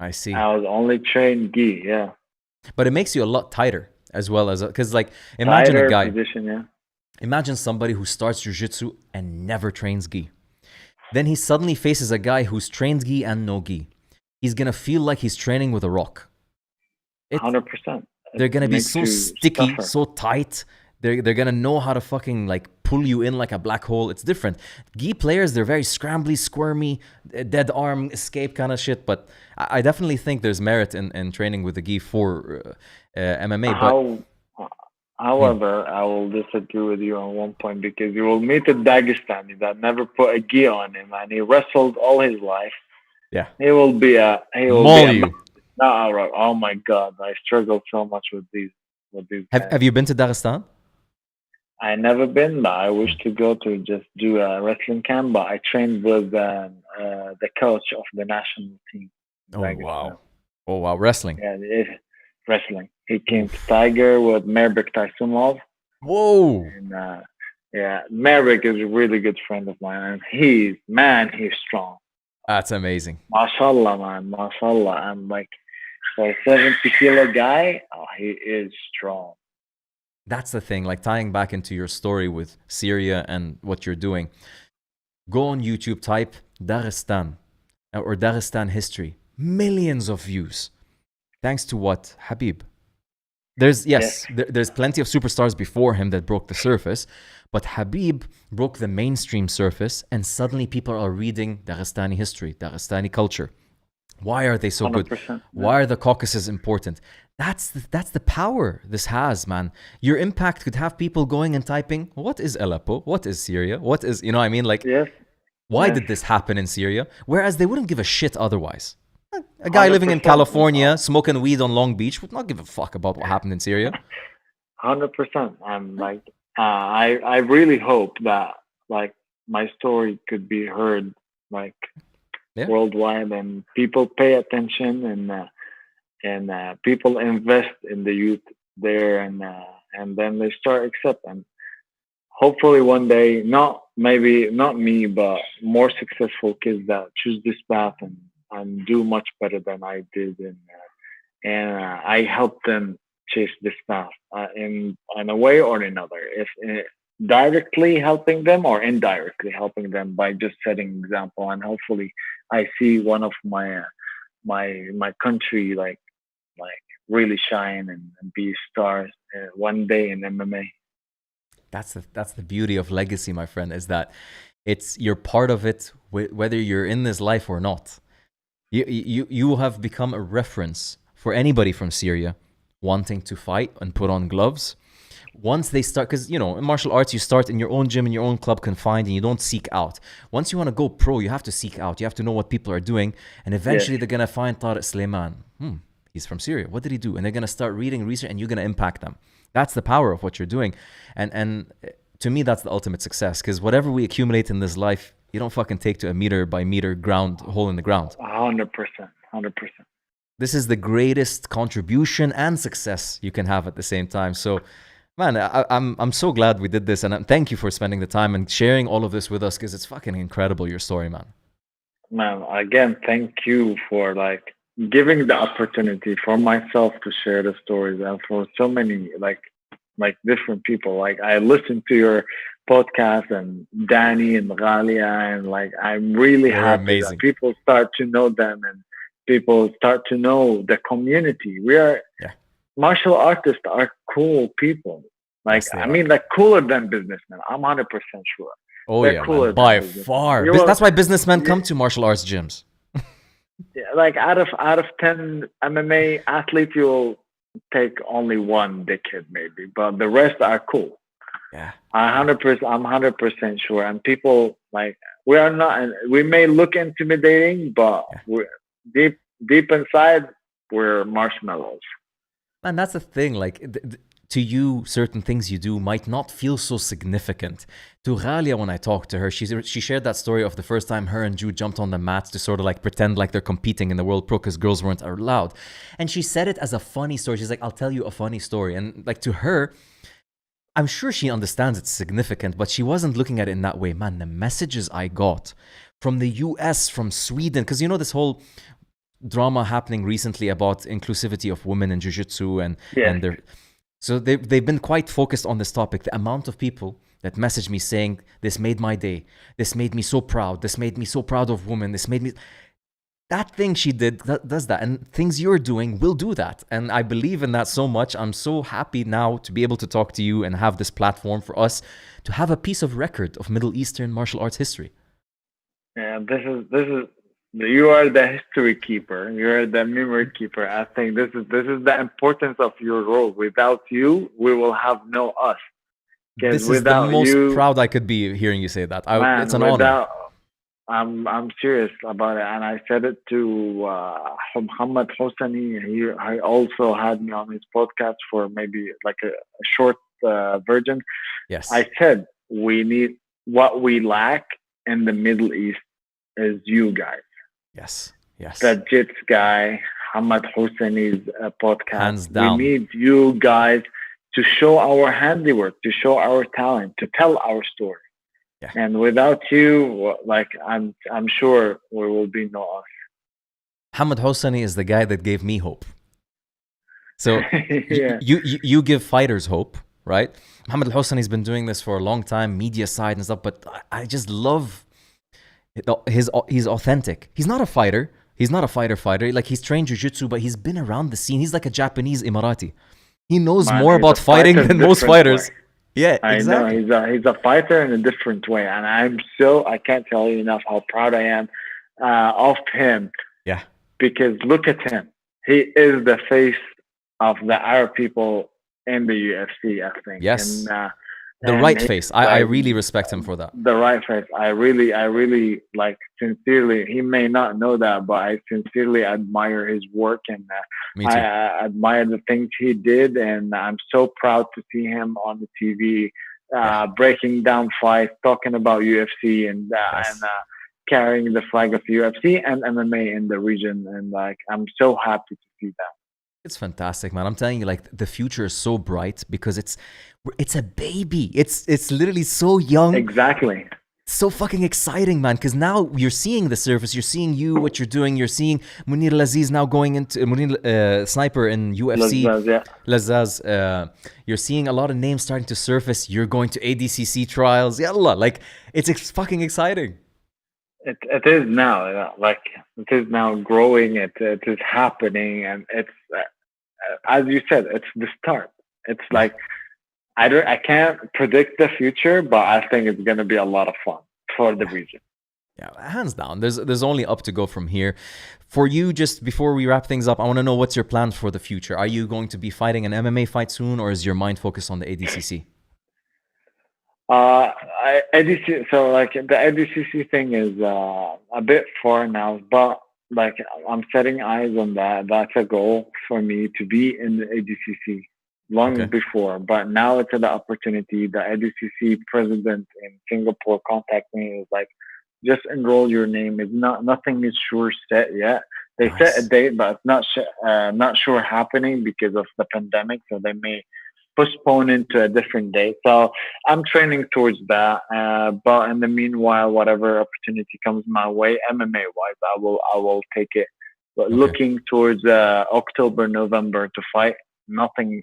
I was only trained gi, but it makes you a lot tighter as well, as because like imagine a guy. Position, Imagine somebody who starts jiu-jitsu and never trains gi. Then he suddenly faces a guy who's trained gi and no gi. He's gonna feel like he's training with a rock. 100%. They're gonna It be makes so you sticky, suffer. so tight. They're gonna know how to fucking like pull you in like a black hole. It's different. Gi players, they're very scrambly, squirmy, dead arm escape kind of shit. But I definitely think there's merit in training with the gi for MMA. But How, however, I will disagree with you on one point because you will meet a Dagestani that never put a gi on him and he wrestled all his life. yeah, He will be maul a you. no, oh my God, I struggle so much with these guys. Have you been to Dagestan? I never been, but I wish to go to just do a wrestling camp. But I trained with the coach of the national team. Oh Dagestan. wow, oh wow, wrestling. Yeah, wrestling. He came to Oof. Tiger with Merbek Taisumov, Whoa, and yeah, Merbek is a really good friend of mine, and he's strong. that's amazing. Mashallah, man, mashallah. I'm like for a 70-kilo guy, oh, he is strong. That's the thing, like tying back into your story with Syria and what you're doing. Go on YouTube, type Dagestan or Dagestan history. Millions of views. Thanks to what? Khabib. There's plenty of superstars before him that broke the surface, but Khabib broke the mainstream surface and suddenly people are reading Dagestani history, Dagestani culture. Why are they so good? 100%. Why are the Caucasus important? That's the power this has, man. Your impact could have people going and typing, what is Aleppo? What is Syria? What is, you know what I mean? Like, Yes, why yes, did this happen in Syria? Whereas they wouldn't give a shit otherwise. A guy living in 100%. California, smoking weed on Long Beach, would not give a fuck about what happened in Syria. 100%. I'm like, I really hope that like my story could be heard like Yeah. worldwide and people pay attention and people invest in the youth there and then they start accepting. Hopefully one day, maybe not me, but more successful kids that choose this path and do much better than I did and I help them chase this path in a way or another. If directly helping them or indirectly helping them by just setting example, and hopefully I see one of my country like really shine and be stars one day in MMA. That's the beauty of legacy, my friend, is that you're part of it whether you're in this life or not. You have become a reference for anybody from Syria wanting to fight and put on gloves. Once they start, because in martial arts you start in your own gym, in your own club, confined, and you don't seek out. Once you want to go pro, you have to seek out. You have to know what people are doing, and eventually Yes, they're gonna find Tarek Suleiman. He's from Syria. What did he do? And they're gonna start reading research, and you're gonna impact them. That's the power of what you're doing, and to me that's the ultimate success. Because whatever we accumulate in this life, you don't fucking take to a meter by meter ground hole in the ground. 100%, 100%. This is the greatest contribution and success you can have at the same time. So, man, I'm so glad we did this, and thank you for spending the time and sharing all of this with us because it's fucking incredible, your story, man. Man, again, thank you for like giving the opportunity for myself to share the stories and for so many like different people. Like I listened to your podcast and Danny and Ghalia and like I'm really They're happy that amazing. people start to know them and people start to know the community. We are Yeah, martial artists are cool people. Like yes, they I are. mean like cooler than businessmen. I'm 100% sure. Oh They're yeah, man, cooler than by businessmen. far. You will That's why businessmen you, come to martial arts gyms. like out of 10 MMA athletes, you'll take only one dickhead maybe, but the rest are cool. Yeah, yeah, 100%, I'm 100% sure. And people like we are not. We may look intimidating, but yeah. we're deep inside. We're marshmallows. And that's the thing. Like, to you, certain things you do might not feel so significant. To Ghalia, when I talked to her, she shared that story of the first time her and Jude jumped on the mats to sort of like pretend like they're competing in the World Pro because girls weren't allowed. And she said it as a funny story. She's like, I'll tell you a funny story. And like to her, I'm sure she understands it's significant, but she wasn't looking at it in that way. Man, the messages I got from the US, from Sweden, because this whole drama happening recently about inclusivity of women in jiu-jitsu and Yes, their so they've been quite focused on this topic. The amount of people that messaged me saying, this made my day. This made me so proud. This made me so proud of women. This made me... That thing she did does that. And things you're doing will do that. And I believe in that so much. I'm so happy now to be able to talk to you and have this platform for us to have a piece of record of Middle Eastern martial arts history. Yeah, this is you are the history keeper. You're the memory keeper. I think this is the importance of your role. Without you, we will have no us. This is the most proud I could be hearing you say that. It's an honor. I'm serious about it, and I said it to Muhammad Hosseini. He also had me on his podcast for maybe like a short version. Yes, I said we need what we lack in the Middle East is you guys. Yes. The Jits guy, Muhammad Hosseini's podcast. Hands down. We need you guys to show our handiwork, to show our talent, to tell our story. Yeah. And without you, like I'm sure we will be no us. Muhammad Hosseini is the guy that gave me hope. So yeah. you give fighters hope, right? Muhammad Hosseini's been doing this for a long time, media side and stuff, but I just love he's authentic. He's not a fighter. He's not a fighter. Like, he's trained jiu-jitsu, but he's been around the scene. He's like a Japanese Emirati. He knows more about fighting than most fighters. Way. Yeah, exactly. I know he's a fighter in a different way, and I can't tell you enough how proud I am of him. Yeah, because look at him. He is the face of the Arab people in the UFC, I think. Yes, the right face. I really respect him for that. The right face. I really like, sincerely. He may not know that, but I sincerely admire his work, and I admire the things he did, and I'm so proud to see him on the TV, breaking down fights, talking about UFC, and carrying the flag of UFC and MMA in the region, and like I'm so happy to see that. It's fantastic, man. I'm telling you, like, the future is so bright because it's a baby. It's literally so young. Exactly. So fucking exciting, man, because now you're seeing the surface. You're seeing what you're doing. You're seeing Munir Laziz now going into Munir Sniper in UFC. Lazaz. You're seeing a lot of names starting to surface. You're going to ADCC trials. Yallah, like, it's fucking exciting. It is now, like, it is now growing. It is happening, and it's as you said, it's the start. It's like I can't predict the future, but I think it's going to be a lot of fun for the region. Yeah, hands down. There's only up to go from here. For you, just before we wrap things up, I want to know what's your plan for the future. Are you going to be fighting an MMA fight soon, or is your mind focused on the ADCC? ADCC. So like the ADCC thing is a bit far now, but like I'm setting eyes on that. That's a goal for me to be in the ADCC long before, but now it's an opportunity. The ADCC president in Singapore contacted me. Is like, just enroll your name. It's nothing is sure set yet. They set a date, but it's not sure happening because of the pandemic. So they may postpone into a different date. So I'm training towards that. But in the meanwhile, whatever opportunity comes my way, MMA wise, I will take it. But looking towards October, November to fight. Nothing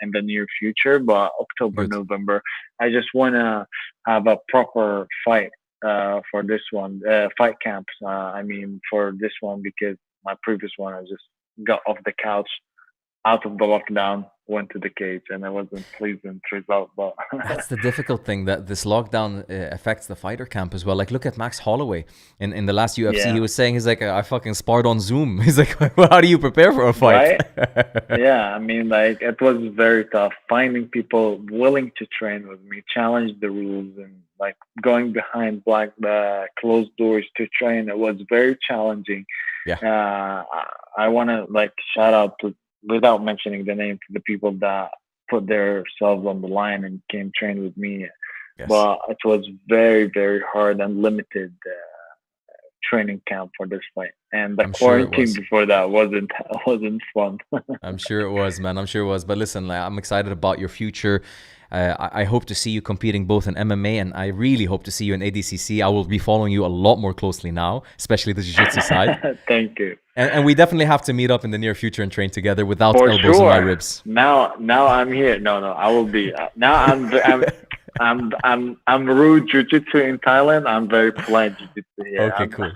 in the near future, but October, November. I just want to have a proper fight for this one, fight camps. For this one, because my previous one, I just got off the couch, out of the lockdown, went to the cage, and I wasn't pleased with the result. But that's the difficult thing, that this lockdown affects the fighter camp as well. Like, look at Max Holloway in the last UFC. He was saying, he's like, I fucking sparred on Zoom. He's like, well, how do you prepare for a fight? Right? Yeah, I mean, like, it was very tough finding people willing to train with me, challenge the rules, and like going behind closed doors to train. It was very challenging. Yeah. I want to like shout out to, without mentioning the name, to the people that put themselves on the line and came train with me. Yes. But it was very, very hard and limited training camp for this fight. And the quarantine before that wasn't fun. I'm sure it was, man. I'm sure it was. But listen, like, I'm excited about your future. I hope to see you competing both in MMA, and I really hope to see you in ADCC. I will be following you a lot more closely now, especially the jiu-jitsu side. Thank you. And we definitely have to meet up in the near future and train together without elbows in my ribs. Now I'm here. No, I will be. Now I'm rude jiu-jitsu in Thailand. I'm very polite jiu-jitsu here. Okay, cool.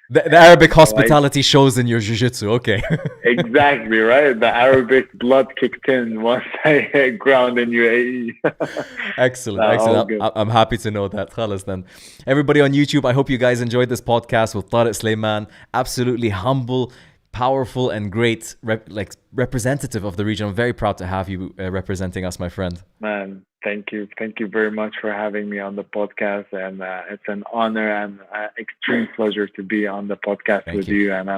The Arabic hospitality like, shows in your jiu-jitsu. Okay. exactly, right? The Arabic blood kicked in once I hit ground in UAE. Excellent. I'm happy to know that. Khalas then. Everybody on YouTube, I hope you guys enjoyed this podcast with Tarek Suleiman. Absolutely humble, powerful, and great representative of the region. I'm very proud to have you representing us, my friend. Man, thank you very much for having me on the podcast, and it's an honor and extreme pleasure to be on the podcast with you. And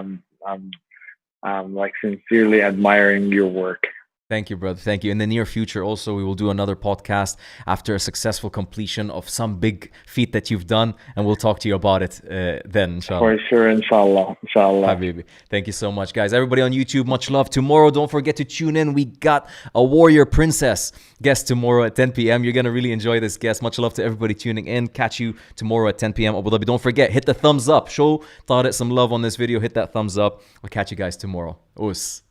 I'm like sincerely admiring your work. Thank you, brother. Thank you. In the near future, also, we will do another podcast after a successful completion of some big feat that you've done, and we'll talk to you about it then, inshallah. For sure, inshallah. Habibi. Thank you so much, guys. Everybody on YouTube, much love. Tomorrow, don't forget to tune in. We got a Warrior Princess guest tomorrow at 10 p.m. You're going to really enjoy this guest. Much love to everybody tuning in. Catch you tomorrow at 10 p.m. Abu Dhabi. Don't forget, hit the thumbs up. Show Tarek some love on this video. Hit that thumbs up. I'll catch you guys tomorrow. Us.